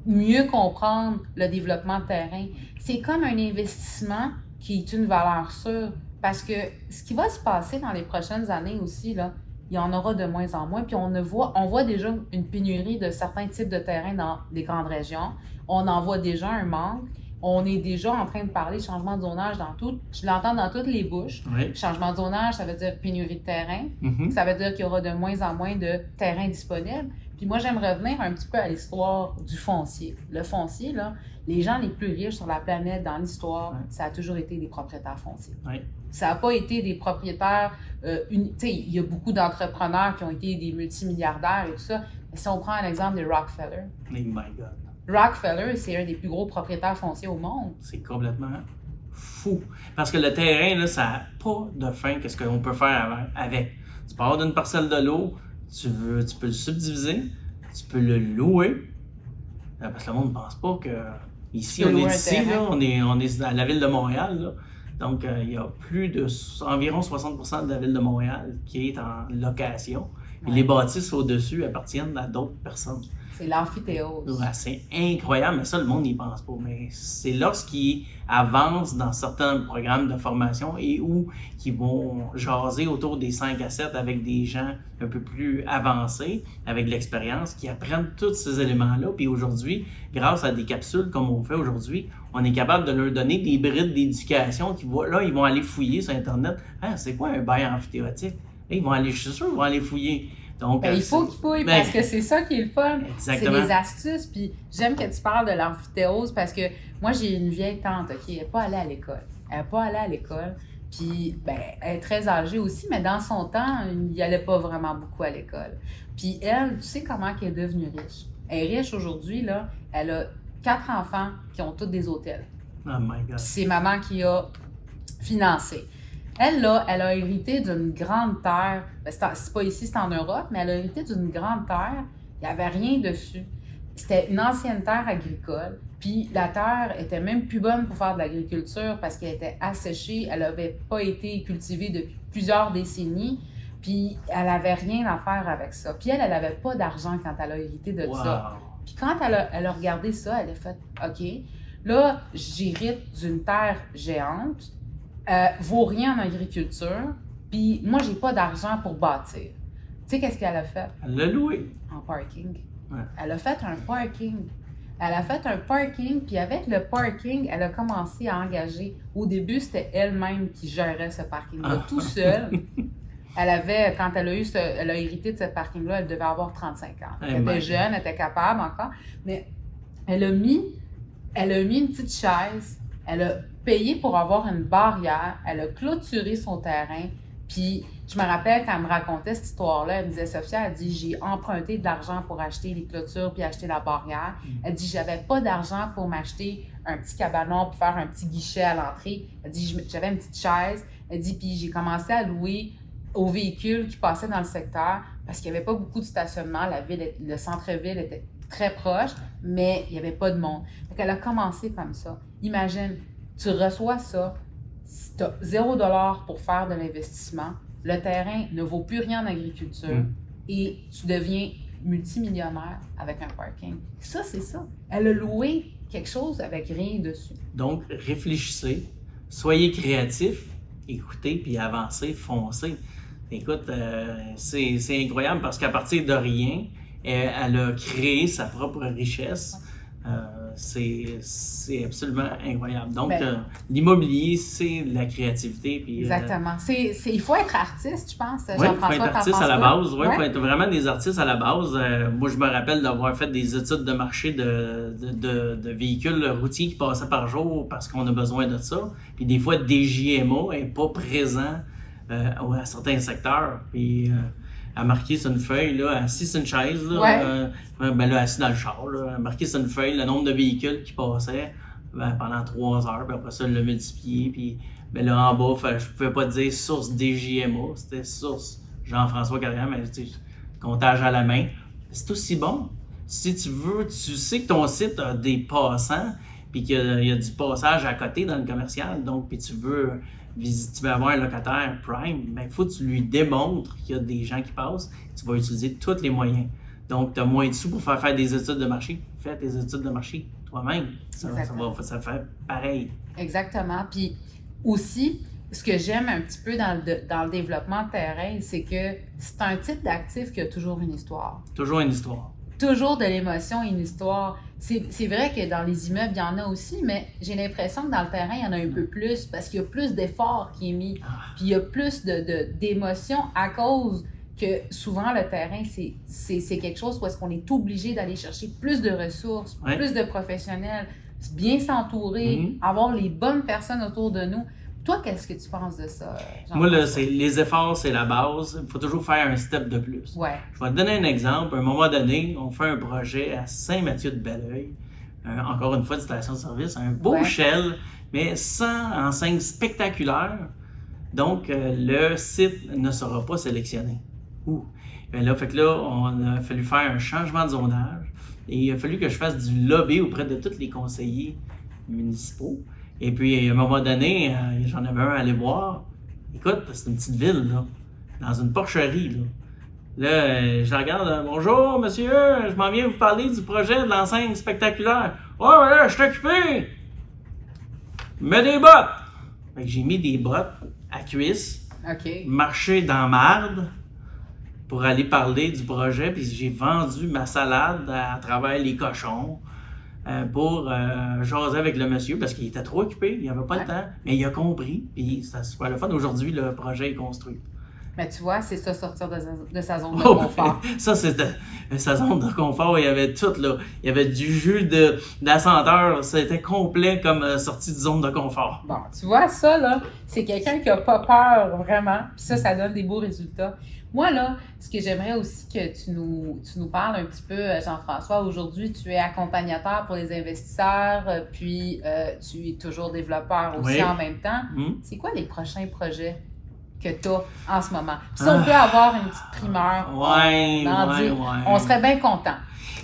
S2: mieux comprendre le développement de terrain. C'est comme un investissement qui est une valeur sûre. Parce que ce qui va se passer dans les prochaines années aussi, là, il y en aura de moins en moins. Puis on voit déjà une pénurie de certains types de terrains dans les grandes régions. On en voit déjà un manque. On est déjà en train de parler changement de zonage dans tout. Je l'entends dans toutes les bouches.
S1: Oui.
S2: Changement de zonage, ça veut dire pénurie de terrain. Ça veut dire qu'il y aura de moins en moins de terrains disponibles. Puis moi, j'aime revenir un petit peu à l'histoire du foncier. Le foncier, là, les gens les plus riches sur la planète dans l'histoire, ça a toujours été des propriétaires fonciers.
S1: Oui.
S2: Ça n'a pas été des propriétaires... tu sais, il y a beaucoup d'entrepreneurs qui ont été des multimilliardaires et tout ça. Mais si on prend un exemple de Rockefeller...
S1: Oh my God.
S2: Rockefeller, c'est un des plus gros propriétaires fonciers au monde.
S1: C'est complètement fou. Parce que le terrain, là, ça n'a pas de fin. Qu'est-ce qu'on peut faire avec? Tu pars d'une parcelle de l'eau, tu peux le subdiviser, tu peux le louer. Parce que le monde ne pense pas que ici, on est ici, là, on est à la ville de Montréal. Là. Donc, il y a environ 60% de la ville de Montréal qui est en location. Et les bâtisses au-dessus appartiennent à d'autres personnes.
S2: C'est l'amphithéose.
S1: Ouais, c'est incroyable, mais ça, le monde n'y pense pas. Mais c'est lorsqu'ils avancent dans certains programmes de formation et où ils vont jaser autour des 5 à 7 avec des gens un peu plus avancés, avec de l'expérience, qui apprennent tous ces éléments-là. Puis aujourd'hui, grâce à des capsules comme on fait aujourd'hui, on est capable de leur donner des brides d'éducation qui là, ils vont aller fouiller sur Internet. Ah, c'est quoi un bail amphithéotique? Là, ils vont aller, je suis sûr, ils vont aller fouiller. Donc,
S2: il faut qu'ils fouillent parce que c'est ça qui est le fun. C'est des astuces. Puis j'aime que tu parles de l'amphithéose parce que moi, j'ai une vieille tante qui n'est pas allée à l'école. Elle n'est pas allée à l'école. Puis, ben, elle est très âgée aussi, mais dans son temps, il n'y allait pas vraiment beaucoup à l'école. Puis elle, tu sais comment elle est devenue riche? Elle est riche aujourd'hui, là. Elle a 4 enfants qui ont tous des hôtels.
S1: Oh my God.
S2: C'est maman qui a financé. Elle, là, elle a hérité d'une grande terre. C'est pas ici, c'est en Europe, mais elle a hérité d'une grande terre. Il n'y avait rien dessus. C'était une ancienne terre agricole. Puis la terre était même plus bonne pour faire de l'agriculture parce qu'elle était asséchée. Elle n'avait pas été cultivée depuis plusieurs décennies. Puis elle n'avait rien à faire avec ça. Puis elle n'avait pas d'argent quand elle a hérité de ça. Puis quand elle a regardé ça, elle a fait « OK, là, j'hérite d'une terre géante. Vaut rien en agriculture, puis moi, j'ai pas d'argent pour bâtir. » Tu sais, qu'est-ce qu'elle a fait?
S1: Elle l'a loué.
S2: En parking.
S1: Ouais.
S2: Elle a fait un parking. Elle a fait un parking, puis avec le parking, elle a commencé à engager. Au début, c'était elle-même qui gérait ce parking-là, tout seul. Elle avait, quand elle a hérité de ce parking-là, elle devait avoir 35 ans. Elle était jeune, elle était capable encore, mais elle a mis une petite chaise, elle a payé pour avoir une barrière, elle a clôturé son terrain, puis je me rappelle quand elle me racontait cette histoire-là, elle me disait, Sophia, elle dit, j'ai emprunté de l'argent pour acheter les clôtures puis acheter la barrière. Elle dit, j'avais pas d'argent pour m'acheter un petit cabanon pour faire un petit guichet à l'entrée. Elle dit, j'avais une petite chaise. Elle dit, puis j'ai commencé à louer aux véhicules qui passaient dans le secteur parce qu'il n'y avait pas beaucoup de stationnement. Le centre-ville était très proche, mais il n'y avait pas de monde. Donc, elle a commencé comme ça. Imagine, tu reçois ça, tu as 0$ pour faire de l'investissement, le terrain ne vaut plus rien en agriculture et tu deviens multimillionnaire avec un parking. Ça, c'est ça. Elle a loué quelque chose avec rien dessus.
S1: Donc, réfléchissez, soyez créatifs, écoutez, puis avancez, foncez. Écoute, c'est incroyable parce qu'à partir de rien, elle a créé sa propre richesse. C'est absolument incroyable. Donc, l'immobilier, c'est de la créativité. Puis,
S2: exactement. Il faut être artiste, je pense.
S1: Oui, il faut être artiste à la base. Oui, il faut être vraiment des artistes à la base. Moi, je me rappelle d'avoir fait des études de marché de véhicules routiers qui passaient par jour parce qu'on a besoin de ça. Puis des fois, DJMA n'est pas présent à certains secteurs. Puis, à marquer sur une feuille, là, assis sur une chaise, là, là, assis dans le char, là, à marquer sur une feuille le nombre de véhicules qui passaient pendant 3 heures, puis après ça, le multiplier, puis là, en bas, je pouvais pas dire source DJMA, c'était source Jean-François Carrière, mais comptage à la main. C'est aussi bon. Si tu veux, tu sais que ton site a des passants, puis qu'il y a du passage à côté dans le commercial, donc, puis tu veux avoir un locataire prime, bien, il faut que tu lui démontres qu'il y a des gens qui passent, tu vas utiliser tous les moyens. Donc, tu as moins de sous pour faire des études de marché. Fais tes études de marché toi-même. Ça fait pareil.
S2: Exactement. Puis aussi, ce que j'aime un petit peu dans le développement de terrain, c'est que c'est un type d'actif qui a toujours une histoire.
S1: Toujours une histoire.
S2: Toujours de l'émotion et une histoire. C'est vrai que dans les immeubles, il y en a aussi, mais j'ai l'impression que dans le terrain, il y en a un peu plus parce qu'il y a plus d'efforts qui est mis. Puis il y a plus d'émotions à cause que souvent le terrain, c'est quelque chose où est-ce qu'on est obligé d'aller chercher plus de ressources, plus de professionnels, bien s'entourer, avoir les bonnes personnes autour de nous. Toi, qu'est-ce que tu penses de ça,
S1: Moi, là, les efforts, c'est la base. Il faut toujours faire un step de plus.
S2: Ouais.
S1: Je vais te donner un exemple. À un moment donné, on fait un projet à Saint-Mathieu-de-Belleuil. Encore une fois, de station-service. Un beau shell, mais sans enseigne spectaculaire. Donc, le site ne sera pas sélectionné. Bien là, on a fallu faire un changement de zonage. Et il a fallu que je fasse du lobby auprès de tous les conseillers municipaux. Et puis, à un moment donné, j'en avais un à aller voir. Écoute, c'est une petite ville, là, dans une porcherie, là. Là, je la regarde, bonjour, monsieur, je m'en viens vous parler du projet de l'enseigne spectaculaire. Oh, là, je suis occupé! Mets des bottes! Fait que j'ai mis des bottes à cuisse, marché dans marde pour aller parler du projet, puis j'ai vendu ma salade à travers les cochons. Pour jaser avec le monsieur parce qu'il était trop occupé, il n'avait pas le temps, mais il a compris, puis c'est super le fun. Aujourd'hui, le projet est construit.
S2: Mais tu vois, c'est ça, sortir de sa zone de confort.
S1: Ça, c'était sa zone de confort, il y avait tout, là. Il y avait du jus d'assenteur, c'était complet comme sortie de zone de confort.
S2: Bon, tu vois, ça, là, c'est quelqu'un qui n'a pas peur, vraiment, puis ça donne des beaux résultats. Moi, là, ce que j'aimerais aussi que tu nous parles un petit peu, Jean-François, aujourd'hui, tu es accompagnateur pour les investisseurs, puis tu es toujours développeur aussi en même temps. C'est quoi les prochains projets que tu as en ce moment? Puis si on peut avoir une petite primeur, on serait bien content.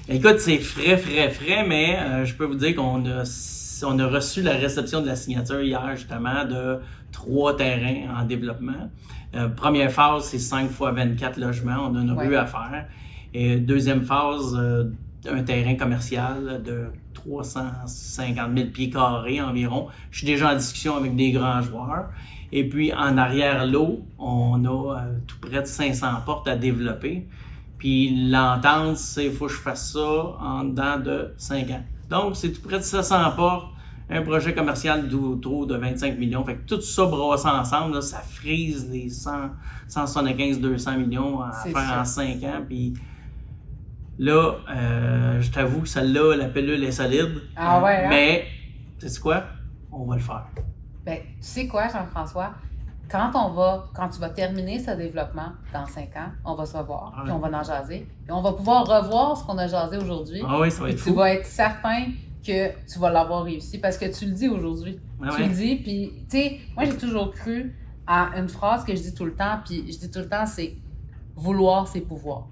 S1: Écoute, c'est frais, mais je peux vous dire qu'on a reçu la réception de la signature hier, justement, de 3 terrains en développement. Première phase, c'est 5 x 24 logements. On a une rue à faire. Et deuxième phase, un terrain commercial de 350 000 pieds carrés environ. Je suis déjà en discussion avec des grands joueurs. Et puis, en arrière-lot, on a tout près de 500 portes à développer. Puis, l'entente, c'est qu'il faut que je fasse ça en dedans de 5 ans. Donc, c'est tout près de 700 portes. Un projet commercial d'auto de 25 millions. Fait que tout ça brassé ensemble, là, ça frise les 175-200 millions à faire en 5 ans. Puis là, je t'avoue que celle-là, la pilule est solide. Mais, tu sais quoi? On va le faire.
S2: Ben, tu sais quoi, Jean-François? Quand tu vas terminer ce développement dans 5 ans, on va se revoir, puis on va en jaser. Puis on va pouvoir revoir ce qu'on a jasé aujourd'hui.
S1: Ah oui, ça va être fou.
S2: Tu vas être certain que tu vas l'avoir réussi parce que tu le dis aujourd'hui. Tu le dis, puis tu sais, moi j'ai toujours cru à une phrase que je dis tout le temps, puis je dis tout le temps, c'est « vouloir, c'est pouvoir ».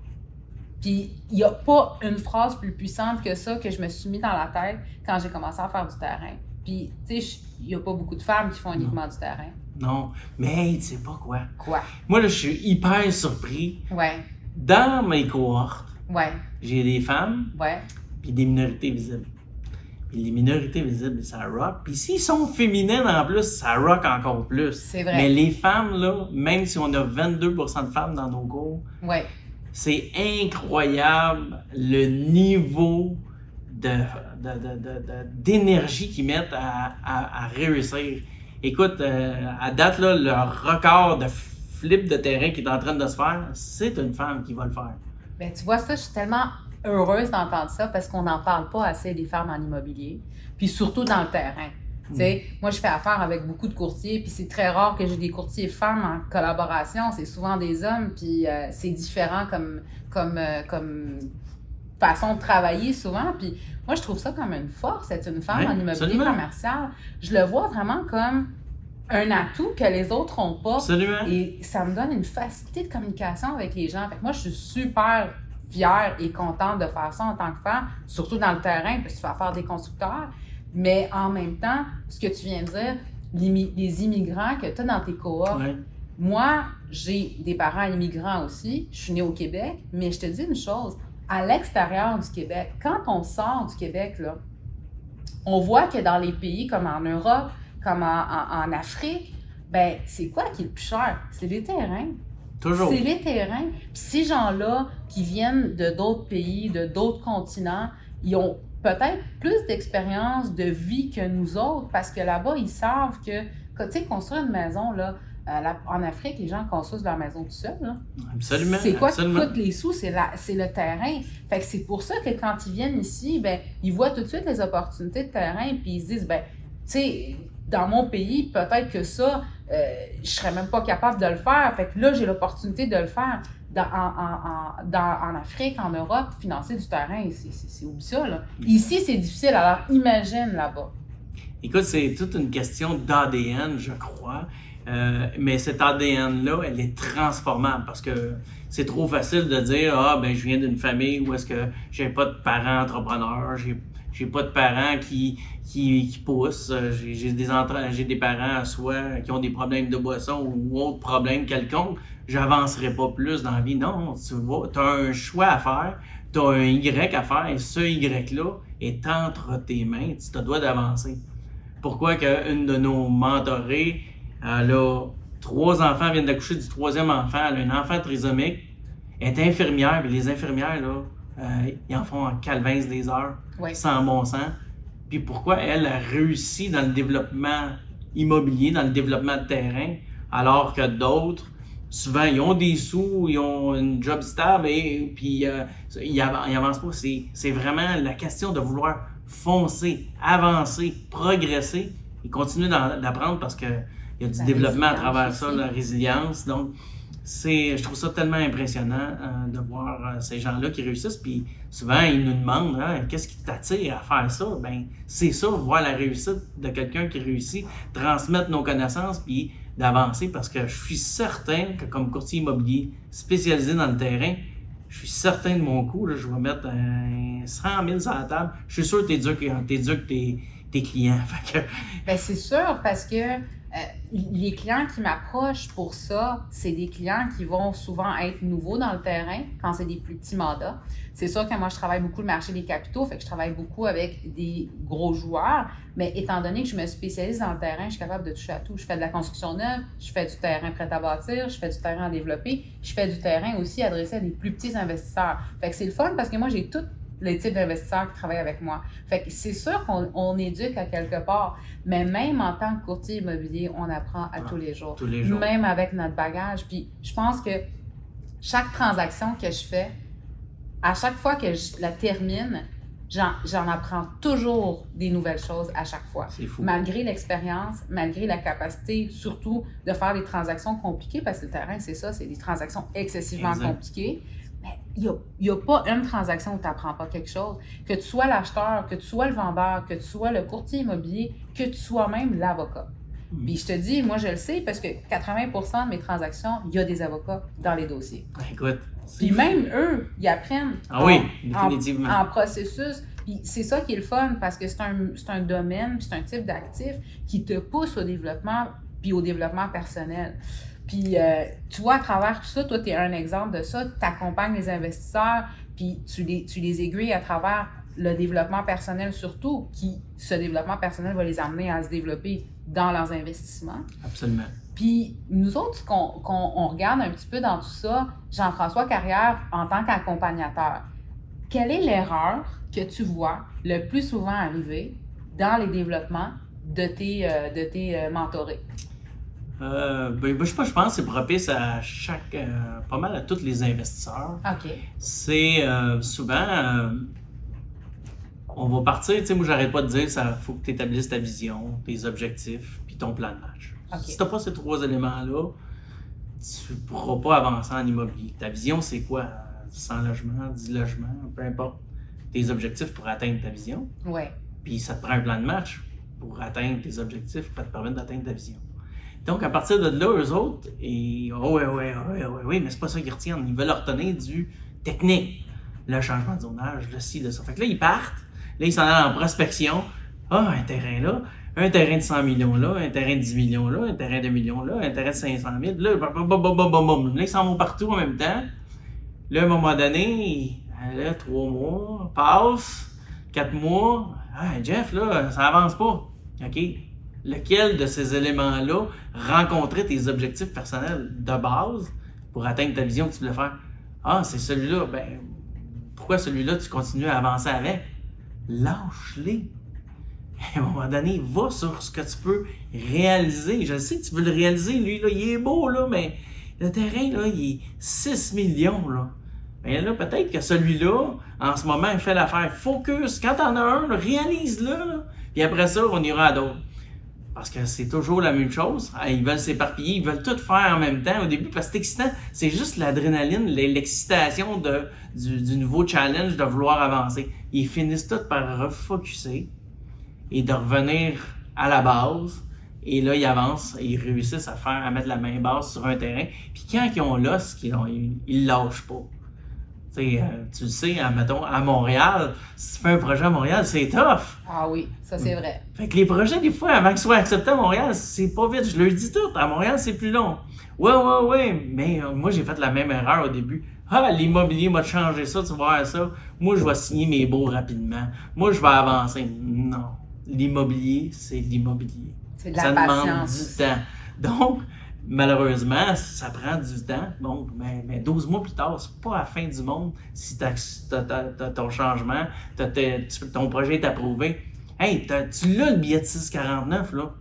S2: Puis il n'y a pas une phrase plus puissante que ça que je me suis mis dans la tête quand j'ai commencé à faire du terrain. Puis tu sais, il n'y a pas beaucoup de femmes qui font uniquement du terrain.
S1: Non, mais tu sais pas quoi.
S2: Quoi?
S1: Moi là, je suis hyper surpris. Dans mes cohortes, j'ai des femmes, puis des minorités visibles. Puis les minorités visibles, ça rock. Puis s'ils sont féminines en plus, ça rock encore plus.
S2: C'est vrai.
S1: Mais les femmes, là, même si on a 22% de femmes dans nos cours, c'est incroyable le niveau d'énergie qu'ils mettent à réussir. Écoute, à date, là, le record de flip de terrain qui est en train de se faire, c'est une femme qui va le faire.
S2: Bien, tu vois ça, je suis tellement heureuse d'entendre ça parce qu'on n'en parle pas assez des femmes en immobilier, puis surtout dans le terrain. Tu sais, moi, je fais affaire avec beaucoup de courtiers, puis c'est très rare que j'ai des courtiers femmes en collaboration. C'est souvent des hommes, puis c'est différent comme façon de travailler souvent. Puis moi, je trouve ça comme une force, être une femme en immobilier commercial. Je le vois vraiment comme un atout que les autres n'ont pas.
S1: Absolument.
S2: Et ça me donne une facilité de communication avec les gens. Fait que moi, je suis super fière et contente de faire ça en tant que femme, surtout dans le terrain, parce que tu fais affaire des constructeurs. Mais en même temps, ce que tu viens de dire, les immigrants que tu as dans tes cohortes,
S1: Ouais.
S2: moi, j'ai des parents immigrants aussi. Je suis née au Québec, mais je te dis une chose, à l'extérieur du Québec, quand on sort du Québec, là, on voit que dans les pays comme en Europe, comme en Afrique, ben c'est quoi qui est le plus cher? C'est les terrains.
S1: Toujours.
S2: C'est les terrains. Puis ces gens-là qui viennent de d'autres pays, de d'autres continents, ils ont peut-être plus d'expérience de vie que nous autres parce que là-bas, ils savent que, tu sais, construire une maison, là, en Afrique, les gens construisent leur maison tout seuls. Là.
S1: Absolument.
S2: C'est quoi
S1: absolument.
S2: qui coûte les sous? C'est le terrain. Fait que c'est pour ça que quand ils viennent ici, ben, ils voient tout de suite les opportunités de terrain puis ils se disent, ben, tu sais, dans mon pays, peut-être que ça, je serais même pas capable de le faire. Fait que là, j'ai l'opportunité de le faire. En Afrique, en Europe, financer du terrain, c'est oublie ça, là. Ici, c'est difficile. Alors, imagine là-bas.
S1: Écoute, c'est toute une question d'ADN, je crois. Mais cet ADN-là, elle est transformable parce que c'est trop facile de dire « Ah, ben je viens d'une famille où est-ce que j'ai pas de parents entrepreneurs, j'ai pas de parents qui poussent, j'ai des parents soit qui ont des problèmes de boisson ou autres problèmes quelconques, j'avancerai pas plus dans la vie. » Non, tu vois, tu as un choix à faire, tu as un Y à faire et ce Y-là est entre tes mains, tu te dois d'avancer. Pourquoi qu'une de nos mentorées, elle a 3 enfants, elle vient d'accoucher du 3e enfant, elle a un enfant trisomique, elle est infirmière, puis les infirmières, là, ils en font en calvaise des heures,
S2: Oui.
S1: sans bon sens. Puis pourquoi elle a réussi dans le développement immobilier, dans le développement de terrain, alors que d'autres, souvent, ils ont des sous, ils ont une job stable, et puis ils avancent pas. C'est vraiment la question de vouloir foncer, avancer, progresser et continuer d'apprendre parce que il y a du développement à travers ça, la résilience. Donc, je trouve ça tellement impressionnant de voir ces gens-là qui réussissent. Puis souvent, ils nous demandent qu'est-ce qui t'attire à faire ça? Ben, c'est ça, voir la réussite de quelqu'un qui réussit, transmettre nos connaissances, puis d'avancer parce que je suis certain que comme courtier immobilier spécialisé dans le terrain, je suis certain de mon coup, là, je vais mettre 100 000 sur la table. Je suis sûr que t'éduques tes clients.
S2: Ben, c'est sûr parce que les clients qui m'approchent pour ça, c'est des clients qui vont souvent être nouveaux dans le terrain quand c'est des plus petits mandats. C'est sûr que moi, je travaille beaucoup le marché des capitaux, fait que je travaille beaucoup avec des gros joueurs, mais étant donné que je me spécialise dans le terrain, je suis capable de toucher à tout. Je fais de la construction neuve, je fais du terrain prêt à bâtir, je fais du terrain à développer, je fais du terrain aussi adressé à des plus petits investisseurs. Fait que c'est le fun parce que moi, j'ai tout les types d'investisseurs qui travaillent avec moi. Fait que c'est sûr qu'on éduque à quelque part, mais même en tant que courtier immobilier, on apprend à tous les jours.
S1: Tous les jours.
S2: Même avec notre bagage. Puis je pense que chaque transaction que je fais, à chaque fois que je la termine, j'en apprends toujours des nouvelles choses à chaque fois.
S1: C'est fou.
S2: Malgré l'expérience, malgré la capacité, surtout, de faire des transactions compliquées, parce que le terrain, c'est ça, c'est des transactions excessivement compliquées. Mais il n'y a pas une transaction où tu n'apprends pas quelque chose. Que tu sois l'acheteur, que tu sois le vendeur, que tu sois le courtier immobilier, que tu sois même l'avocat. Puis je te dis, moi je le sais parce que 80% de mes transactions, il y a des avocats dans les dossiers.
S1: Écoute,
S2: puis même eux, ils apprennent en processus. Puis c'est ça qui est le fun parce que c'est un domaine, c'est un type d'actif qui te pousse au développement puis au développement personnel. Puis, tu vois, à travers tout ça, toi, tu es un exemple de ça. Tu accompagnes les investisseurs, puis tu les aiguilles à travers le développement personnel surtout, ce développement personnel va les amener à se développer dans leurs investissements.
S1: Absolument.
S2: Puis, nous autres, ce qu'on regarde un petit peu dans tout ça, Jean-François Carrière, en tant qu'accompagnateur, quelle est l'erreur que tu vois le plus souvent arriver dans les développements de tes mentorés?
S1: Je pense que c'est propice à pas mal à tous les investisseurs.
S2: OK.
S1: C'est souvent, on va partir, tu sais, moi j'arrête pas de dire, il faut que tu établisses ta vision, tes objectifs, puis ton plan de match.
S2: Okay.
S1: Si tu n'as pas ces 3 éléments-là, tu ne pourras pas avancer en immobilier. Ta vision, c'est quoi? 100 logements, 10 logements, peu importe. Tes objectifs pour atteindre ta vision.
S2: Oui.
S1: Puis ça te prend un plan de match pour atteindre tes objectifs, pour te permettre d'atteindre ta vision. Donc, à partir de là, eux autres, oui, mais c'est pas ça qu'ils retiennent. Ils veulent retenir du technique. Le changement de zonage, le ci, le ça. Fait que là, ils partent. Là, ils s'en allent en prospection. Ah, un terrain là, un terrain de 100 millions là, un terrain de 10 millions là, un terrain de millions là, un terrain de 500 000, là, là, ils s'en vont partout en même temps. Là, à un moment donné, là, 3 mois passent, 4 mois, ah, Jeff, là, ça avance pas. OK? Lequel de ces éléments-là rencontrait tes objectifs personnels de base pour atteindre ta vision que tu voulais faire? Ah, c'est celui-là. Ben, pourquoi celui-là, tu continues à avancer avec? Lâche-les. À un moment donné, va sur ce que tu peux réaliser. Je sais que tu veux le réaliser, lui, là, il est beau, là, mais le terrain, là, il est 6 millions, là. Ben là, peut-être que celui-là, en ce moment, il fait l'affaire. Focus. Quand t'en as un, là, réalise-le, là. Puis après ça, on ira à d'autres. Parce que c'est toujours la même chose. Ils veulent s'éparpiller, ils veulent tout faire en même temps au début parce que c'est excitant. C'est juste l'adrénaline, l'excitation du nouveau challenge de vouloir avancer. Ils finissent tous par refocuser et de revenir à la base. Et là, ils avancent et ils réussissent à mettre la main basse sur un terrain. Puis quand ils ont l'os, ils lâchent pas. Tu le sais, mettons, à Montréal, si tu fais un projet à Montréal, c'est tough.
S2: Ah oui, ça c'est vrai.
S1: Fait que les projets, des fois, avant qu'ils soient acceptés à Montréal, c'est pas vite. Je leur dis tout. À Montréal, c'est plus long. Ouais. Mais moi, j'ai fait la même erreur au début. Ah, l'immobilier m'a changé ça, tu vas voir ça. Moi, je vais signer mes baux rapidement. Moi, je vais avancer. Non. L'immobilier, c'est l'immobilier.
S2: C'est de la
S1: patience. Ça demande du temps. Donc, malheureusement, ça prend du temps. Donc, mais 12 mois plus tard, c'est pas la fin du monde si t'as ton changement, ton projet est approuvé. Hey, tu l'as le billet de 6,49 là.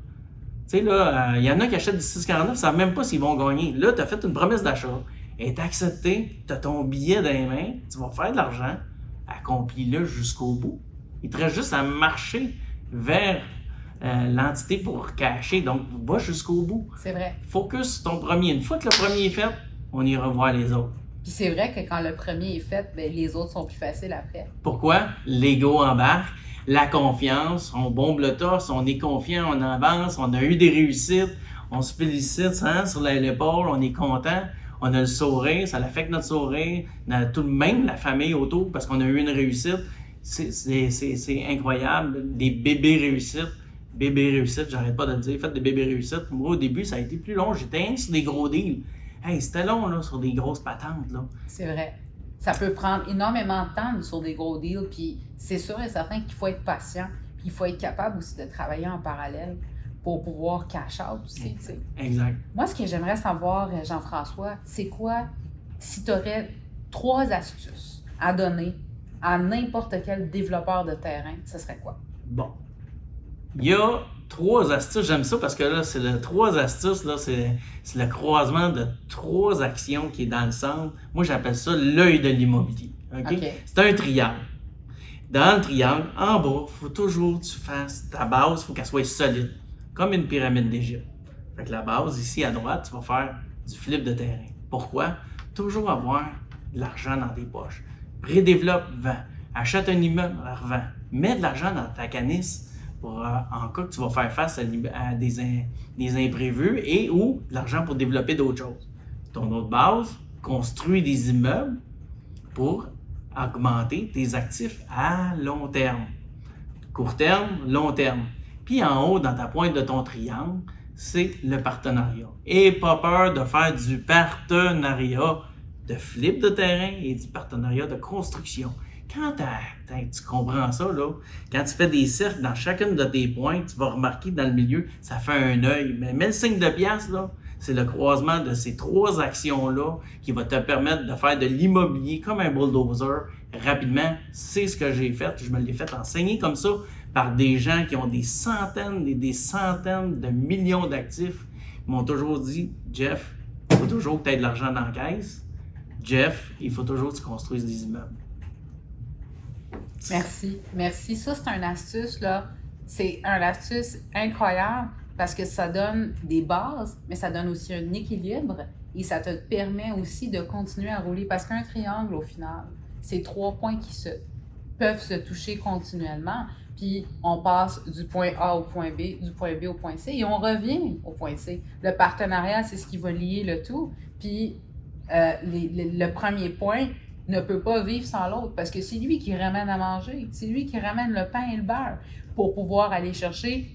S1: Tu sais, là, il y en a qui achètent du 6,49, ils savent même pas s'ils vont gagner. Là, tu as fait une promesse d'achat, elle est acceptée, tu as ton billet dans les mains, tu vas faire de l'argent, accomplis-le jusqu'au bout. Il te reste juste à marcher vers l'entité pour cacher. Donc, va jusqu'au bout.
S2: C'est vrai.
S1: Focus sur ton premier. Une fois que le premier est fait, on ira voir les autres.
S2: Puis c'est vrai que quand le premier est fait, ben, les autres sont plus faciles après.
S1: Pourquoi? L'ego embarque, la confiance, on bombe le torse, on est confiant, on avance, on a eu des réussites, on se félicite hein, sur l'épaule, on est content, on a le sourire, ça affecte notre sourire, tout de même la famille autour parce qu'on a eu une réussite. C'est incroyable, des bébés réussites. Bébé réussite, j'arrête pas de le dire, faites des bébés réussites. Moi, au début, ça a été plus long. J'étais sur des gros deals. Hey, c'était long, là, sur des grosses patentes, là.
S2: C'est vrai. Ça peut prendre énormément de temps sur des gros deals, puis c'est sûr et certain qu'il faut être patient, puis il faut être capable aussi de travailler en parallèle pour pouvoir cash out aussi, tu sais.
S1: Exact.
S2: Moi, ce que j'aimerais savoir, Jean-François, c'est quoi, si tu aurais 3 astuces à donner à n'importe quel développeur de terrain, ce serait quoi?
S1: Bon. Il y a 3 astuces, j'aime ça parce que là, c'est le 3 astuces, là, c'est le croisement de 3 actions qui est dans le centre. Moi, j'appelle ça l'œil de l'immobilier. Okay? C'est un triangle. Dans le triangle, en bas, il faut toujours que tu fasses ta base, il faut qu'elle soit solide, comme une pyramide d'Égypte. Fait que la base, ici à droite, tu vas faire du flip de terrain. Pourquoi? Toujours avoir de l'argent dans tes poches. Redéveloppe, vends. Achète un immeuble, revends. Mets de l'argent dans ta canisse pour, en cas que tu vas faire face à des imprévus et ou de l'argent pour développer d'autres choses. Ton autre base, construis des immeubles pour augmenter tes actifs à long terme. Court terme, long terme. Puis en haut, dans ta pointe de ton triangle, c'est le partenariat. Et pas peur de faire du partenariat de flip de terrain et du partenariat de construction. Quand tu comprends ça, là, quand tu fais des cercles dans chacune de tes pointes, tu vas remarquer dans le milieu, ça fait un œil. Mais mets le signe de pièce, là, c'est le croisement de ces 3 actions-là qui va te permettre de faire de l'immobilier comme un bulldozer rapidement. C'est ce que j'ai fait. Je me l'ai fait enseigner comme ça par des gens qui ont des centaines et des centaines de millions d'actifs. Ils m'ont toujours dit, Jeff, il faut toujours que tu aies de l'argent dans la caisse. Jeff, il faut toujours que tu construises des immeubles.
S2: Merci. Ça, c'est une astuce, là. C'est une astuce incroyable parce que ça donne des bases, mais ça donne aussi un équilibre et ça te permet aussi de continuer à rouler. Parce qu'un triangle, au final, c'est 3 points qui peuvent se toucher continuellement. Puis, on passe du point A au point B, du point B au point C et on revient au point C. Le partenariat, c'est ce qui va lier le tout. Puis, le premier point, ne peut pas vivre sans l'autre parce que c'est lui qui ramène à manger, c'est lui qui ramène le pain et le beurre pour pouvoir aller chercher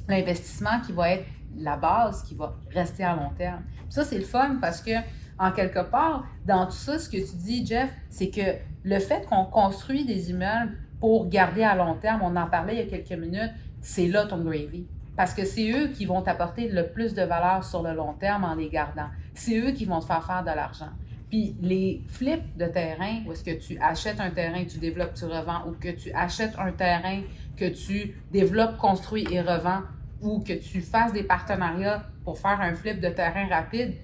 S2: l'investissement qui va être la base, qui va rester à long terme. Puis ça, c'est le fun parce que, en quelque part, dans tout ça, ce que tu dis, Jeff, c'est que le fait qu'on construit des immeubles pour garder à long terme, on en parlait il y a quelques minutes, c'est là ton gravy. Parce que c'est eux qui vont t'apporter le plus de valeur sur le long terme en les gardant. C'est eux qui vont te faire faire de l'argent. Puis les flips de terrain, où est-ce que tu achètes un terrain, tu développes, tu revends, ou que tu achètes un terrain, que tu développes, construis et revends, ou que tu fasses des partenariats pour faire un flip de terrain rapide,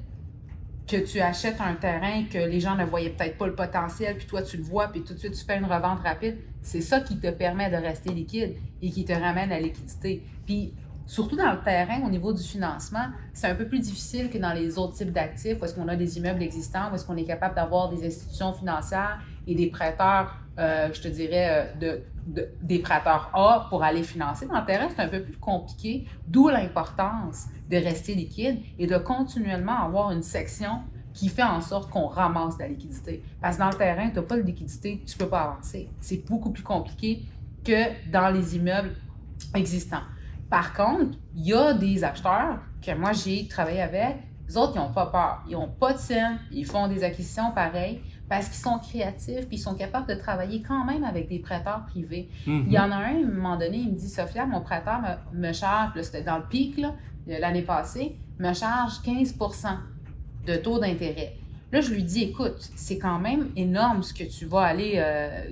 S2: que tu achètes un terrain que les gens ne voyaient peut-être pas le potentiel, puis toi tu le vois, puis tout de suite tu fais une revente rapide, c'est ça qui te permet de rester liquide et qui te ramène à liquidité. Puis surtout dans le terrain, au niveau du financement, c'est un peu plus difficile que dans les autres types d'actifs, où est-ce qu'on a des immeubles existants, où est-ce qu'on est capable d'avoir des institutions financières et des prêteurs, je te dirais, des prêteurs A pour aller financer. Dans le terrain, c'est un peu plus compliqué, d'où l'importance de rester liquide et de continuellement avoir une section qui fait en sorte qu'on ramasse de la liquidité. Parce que dans le terrain, tu n'as pas de liquidité, tu ne peux pas avancer. C'est beaucoup plus compliqué que dans les immeubles existants. Par contre, il y a des acheteurs que moi, j'ai travaillé avec, les autres, ils n'ont pas peur. Ils n'ont pas de scène, ils font des acquisitions pareilles parce qu'ils sont créatifs puis ils sont capables de travailler quand même avec des prêteurs privés. Il y en a un, à un moment donné, il me dit « Sophia, mon prêteur me charge, là, c'était dans le pic l'année passée, me charge 15 % de taux d'intérêt. » Là, je lui dis « Écoute, c'est quand même énorme ce que tu vas aller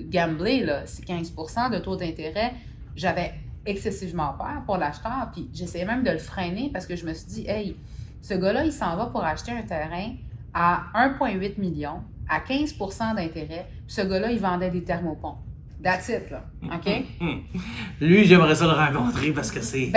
S2: gambler, là. C'est 15 % de taux d'intérêt. » J'avais excessivement peur pour l'acheteur, puis j'essayais même de le freiner parce que je me suis dit, hey, ce gars-là, il s'en va pour acheter un terrain à 1,8 million, à 15 % d'intérêt, puis ce gars-là, il vendait des thermopompes. That's it, là. OK?
S1: Lui, j'aimerais ça le rencontrer parce que c'est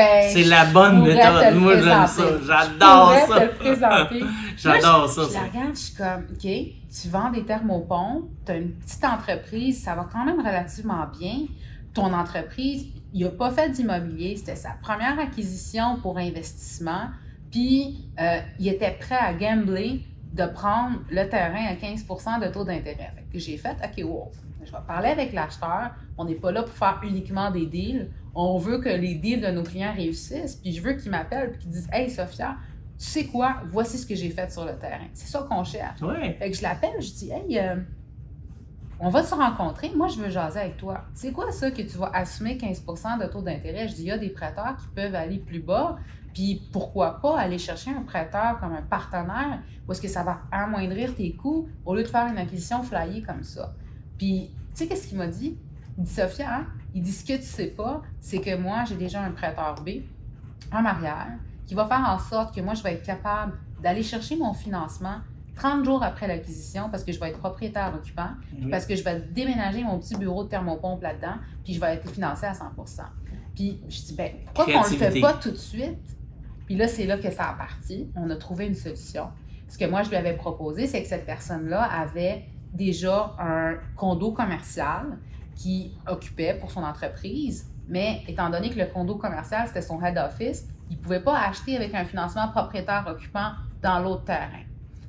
S1: la bonne méthode. Moi, j'aime ça. J'adore ça.
S2: Je pourrais te le présenter.
S1: J'adore ça.
S2: Je la regarde, je suis comme, OK, tu vends des thermopompes, tu as une petite entreprise, ça va quand même relativement bien. Ton entreprise, il n'a pas fait d'immobilier, c'était sa première acquisition pour investissement, puis il était prêt à gambler de prendre le terrain à 15 % de taux d'intérêt. Fait que j'ai fait, OK, wow, je vais parler avec l'acheteur, on n'est pas là pour faire uniquement des deals, on veut que les deals de nos clients réussissent, puis je veux qu'ils m'appellent et qu'ils disent, hey Sophia, tu sais quoi, voici ce que j'ai fait sur le terrain. C'est ça qu'on cherche.
S1: Ouais.
S2: Fait que je l'appelle, je dis, hey, on va se rencontrer. Moi, je veux jaser avec toi. C'est quoi ça que tu vas assumer 15 % de taux d'intérêt? Je dis, il y a des prêteurs qui peuvent aller plus bas. Puis pourquoi pas aller chercher un prêteur comme un partenaire où est-ce que ça va amoindrir tes coûts au lieu de faire une acquisition flyée comme ça. Puis, tu sais, qu'est-ce qu'il m'a dit? Il dit, Sophia, hein? Il dit, ce que tu sais pas, c'est que moi, j'ai déjà un prêteur B en arrière qui va faire en sorte que moi, je vais être capable d'aller chercher mon financement 30 jours après l'acquisition parce que je vais être propriétaire occupant, parce que je vais déménager mon petit bureau de thermopompe là-dedans, puis je vais être financé à 100 %. Puis je dis, ben pourquoi qu'on ne le fait pas tout de suite? Puis là, c'est là que ça a parti. On a trouvé une solution. Ce que moi, je lui avais proposé, c'est que cette personne-là avait déjà un condo commercial qui occupait pour son entreprise, mais étant donné que le condo commercial, c'était son head office, il ne pouvait pas acheter avec un financement propriétaire occupant dans l'autre terrain.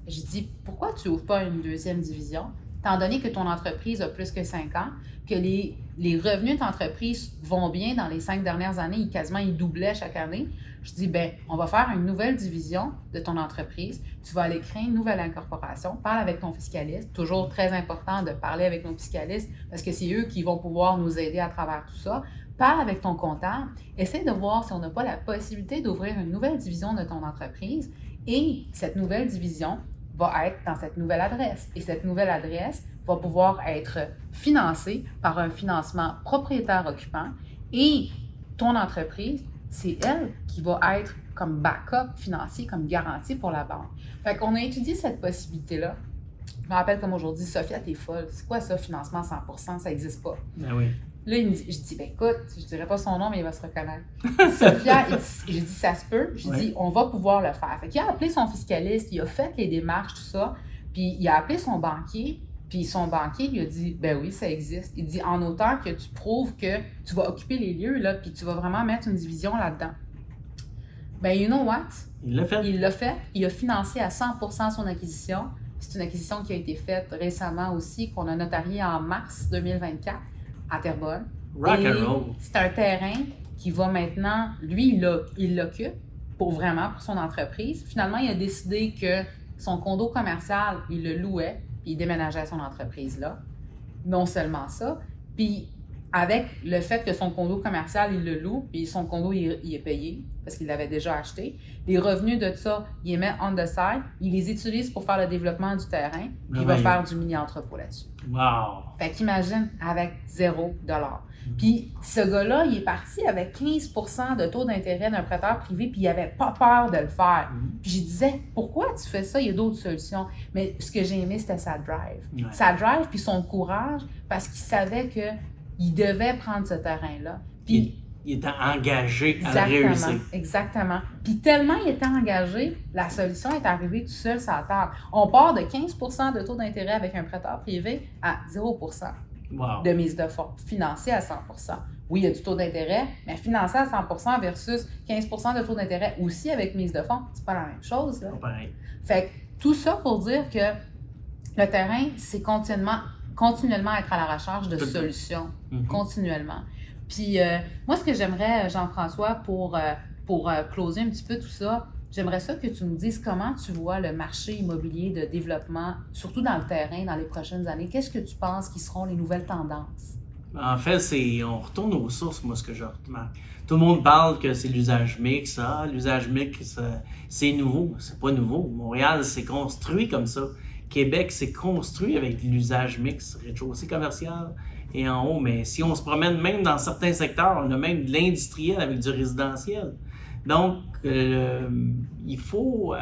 S2: J'ai dit, pourquoi tu n'ouvres pas une deuxième division, étant donné que ton entreprise a plus que 5 ans, que les revenus de l'entreprise vont bien dans les 5 dernières années, ils doublaient chaque année. Je dis, ben, on va faire une nouvelle division de ton entreprise. Tu vas aller créer une nouvelle incorporation. Parle avec ton fiscaliste. Toujours très important de parler avec nos fiscalistes parce que c'est eux qui vont pouvoir nous aider à travers tout ça. Parle avec ton comptable. Essaie de voir si on n'a pas la possibilité d'ouvrir une nouvelle division de ton entreprise. Et cette nouvelle division va être dans cette nouvelle adresse. Et cette nouvelle adresse va pouvoir être financée par un financement propriétaire occupant. Et ton entreprise, c'est elle qui va être comme backup financier, comme garantie pour la banque. Fait qu'on a étudié cette possibilité-là. Je me rappelle comme aujourd'hui, Sophia, t'es folle. C'est quoi ça, financement 100 %? Ça n'existe pas.
S1: Ben oui.
S2: Là, je dis, ben écoute, je dirais pas son nom, mais il va se reconnaître. Sophia, j'ai dit, ça se peut. Je dis, on va pouvoir le faire. Fait qu'il a appelé son fiscaliste, il a fait les démarches, tout ça, puis il a appelé son banquier, puis son banquier lui a dit, ben oui, ça existe. Il dit, en autant que tu prouves que tu vas occuper les lieux, là, puis tu vas vraiment mettre une division là-dedans. Ben, you know what?
S1: Il l'a fait.
S2: Il l'a fait. Il a financé à 100 % son acquisition. C'est une acquisition qui a été faite récemment aussi, qu'on a notariée en mars 2024 à Terrebonne.
S1: Rock and roll.
S2: C'est un terrain qui va maintenant, lui, il l'occupe pour son entreprise. Finalement, il a décidé que son condo commercial, il le louait, puis il déménageait à son entreprise là. Non seulement ça, puis avec le fait que son condo commercial, il le loue, puis son condo, il est payé parce qu'il l'avait déjà acheté. Les revenus de ça, il les met on the side, il les utilise pour faire le développement du terrain, puis il va faire du mini-entrepôt là-dessus.
S1: Wow!
S2: Fait qu'imagine, avec $0. Puis ce gars-là, il est parti avec 15 % de taux d'intérêt d'un prêteur privé, puis il n'avait pas peur de le faire. Puis je disais, pourquoi tu fais ça? Il y a d'autres solutions. Mais ce que j'ai aimé, c'était sa drive.
S1: Ouais.
S2: Sa drive, puis son courage, parce qu'il savait qu'il devait prendre ce terrain-là. Puis
S1: il était engagé à le réussir.
S2: Exactement. Puis tellement il était engagé, la solution est arrivée tout seul sur la table. On part de 15 % de taux d'intérêt avec un prêteur privé à 0 % de mise de fonds, financé à 100 %. Oui, il y a du taux d'intérêt, mais financé à 100 % versus 15 % de taux d'intérêt aussi avec mise de fonds, c'est pas la même chose. Là.
S1: Pas pareil.
S2: Fait que tout ça pour dire que le terrain, c'est continuellement être à la recherche de solutions, continuellement. Puis moi, ce que j'aimerais, Jean-François, pour closer un petit peu tout ça, j'aimerais ça que tu nous dises comment tu vois le marché immobilier de développement, surtout dans le terrain, dans les prochaines années. Qu'est-ce que tu penses qui seront les nouvelles tendances?
S1: En fait, on retourne aux sources, moi, ce que je remarque. Tout le monde parle que c'est l'usage mix. Ah, l'usage mix, c'est nouveau. C'est pas nouveau. Montréal s'est construit comme ça. Québec s'est construit avec l'usage mix, rez-de-chaussée commercial et en haut. Mais si on se promène même dans certains secteurs, on a même de l'industriel avec du résidentiel. Donc, il faut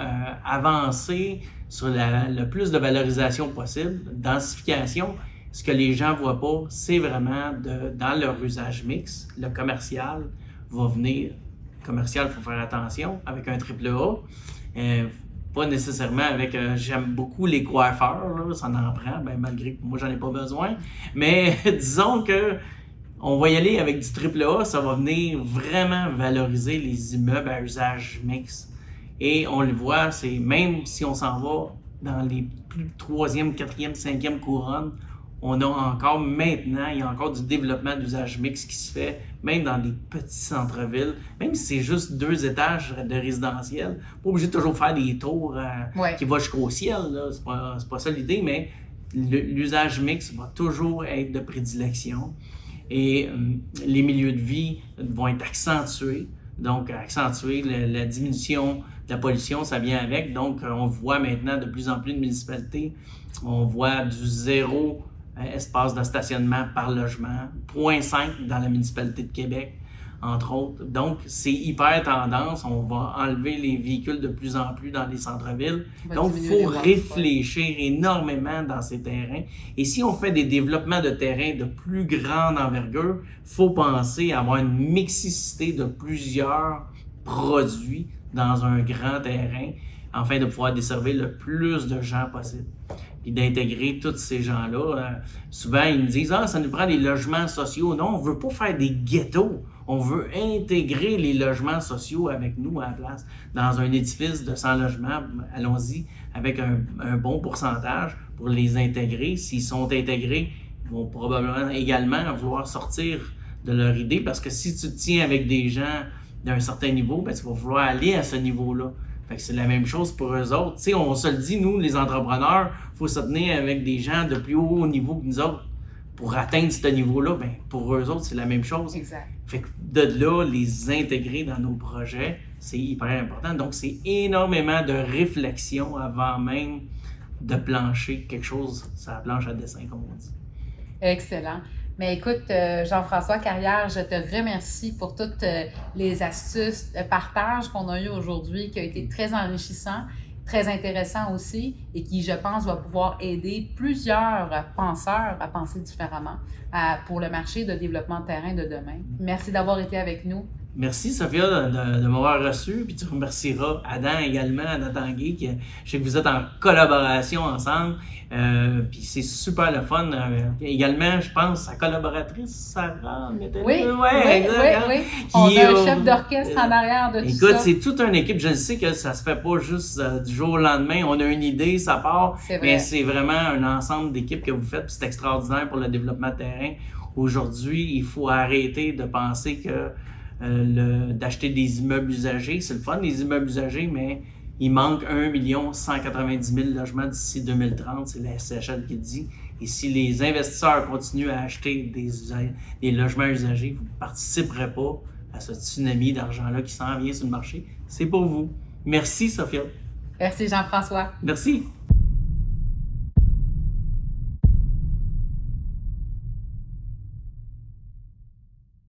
S1: avancer sur le plus de valorisation possible, densification. Ce que les gens ne voient pas, c'est vraiment dans leur usage mix, le commercial va venir. Commercial, il faut faire attention, avec un triple A. Pas nécessairement avec... j'aime beaucoup les coiffeurs, là, ça en prend, ben, malgré que moi, j'en ai pas besoin. Mais disons que on va y aller avec du triple A, ça va venir vraiment valoriser les immeubles à usage mix. Et on le voit, c'est même si on s'en va dans les plus 3e, 4e, 5e couronnes, on a encore maintenant, il y a encore du développement d'usage mix qui se fait, même dans des petits centres-villes, même si c'est juste 2 étages de résidentiel. Pas obligé de toujours faire des tours qui vont jusqu'au ciel, c'est pas ça l'idée, mais l'usage mix va toujours être de prédilection. Et les milieux de vie vont être accentués. Donc, accentuer la diminution de la pollution, ça vient avec. Donc, on voit maintenant de plus en plus de municipalités, on voit du 0 espace de stationnement par logement, 0,5 dans la municipalité de Québec, entre autres. Donc, c'est hyper tendance. On va enlever les véhicules de plus en plus dans les centres-villes. Donc, il faut réfléchir énormément dans ces terrains. Et si on fait des développements de terrains de plus grande envergure, il faut penser à avoir une mixicité de plusieurs produits dans un grand terrain afin de pouvoir desservir le plus de gens possible. Puis d'intégrer tous ces gens-là. Souvent, ils me disent « Ah, ça nous prend des logements sociaux. » Non, on ne veut pas faire des ghettos. On veut intégrer les logements sociaux avec nous à la place. Dans un édifice de 100 logements, allons-y avec un bon pourcentage pour les intégrer. S'ils sont intégrés, ils vont probablement également vouloir sortir de leur idée parce que si tu te tiens avec des gens d'un certain niveau, ben, tu vas vouloir aller à ce niveau-là. Fait que c'est la même chose pour eux autres. Tu sais, on se le dit, nous, les entrepreneurs, il faut se tenir avec des gens de plus haut niveau que nous autres. Pour atteindre ce niveau-là, ben, pour eux autres, c'est la même chose.
S2: Exact.
S1: Fait que de là, les intégrer dans nos projets, c'est hyper important. Donc, c'est énormément de réflexion avant même de plancher quelque chose sur la planche à dessin, comme on dit.
S2: Excellent. Mais écoute, Jean-François Carrière, je te remercie pour toutes les astuces, le partage qu'on a eu aujourd'hui, qui a été très enrichissant, très intéressant aussi, et qui, je pense, va pouvoir aider plusieurs penseurs à penser différemment pour le marché de développement de terrain de demain. Merci d'avoir été avec nous
S1: Merci, Sophia, de m'avoir reçu. Puis tu remercieras Adam également, Adam Tanguay, que je sais que vous êtes en collaboration ensemble. Puis c'est super le fun. Également, je pense, sa collaboratrice, Sarah,
S2: oui, oui.
S1: Qui,
S2: on a un chef d'orchestre en arrière de tout ça.
S1: Écoute, c'est toute une équipe. Je sais que ça se fait pas juste du jour au lendemain. On a une idée, ça part. Mais c'est vraiment un ensemble d'équipes que vous faites. C'est extraordinaire pour le développement de terrain. Aujourd'hui, il faut arrêter de penser que d'acheter des immeubles usagés, c'est le fun, les immeubles usagés, mais il manque 1 190 000 logements d'ici 2030, c'est la SCHL qui dit. Et si les investisseurs continuent à acheter des logements usagés, vous ne participerez pas à ce tsunami d'argent-là qui s'en vient sur le marché. C'est pour vous. Merci, Sophia.
S2: Merci, Jean-François.
S1: Merci.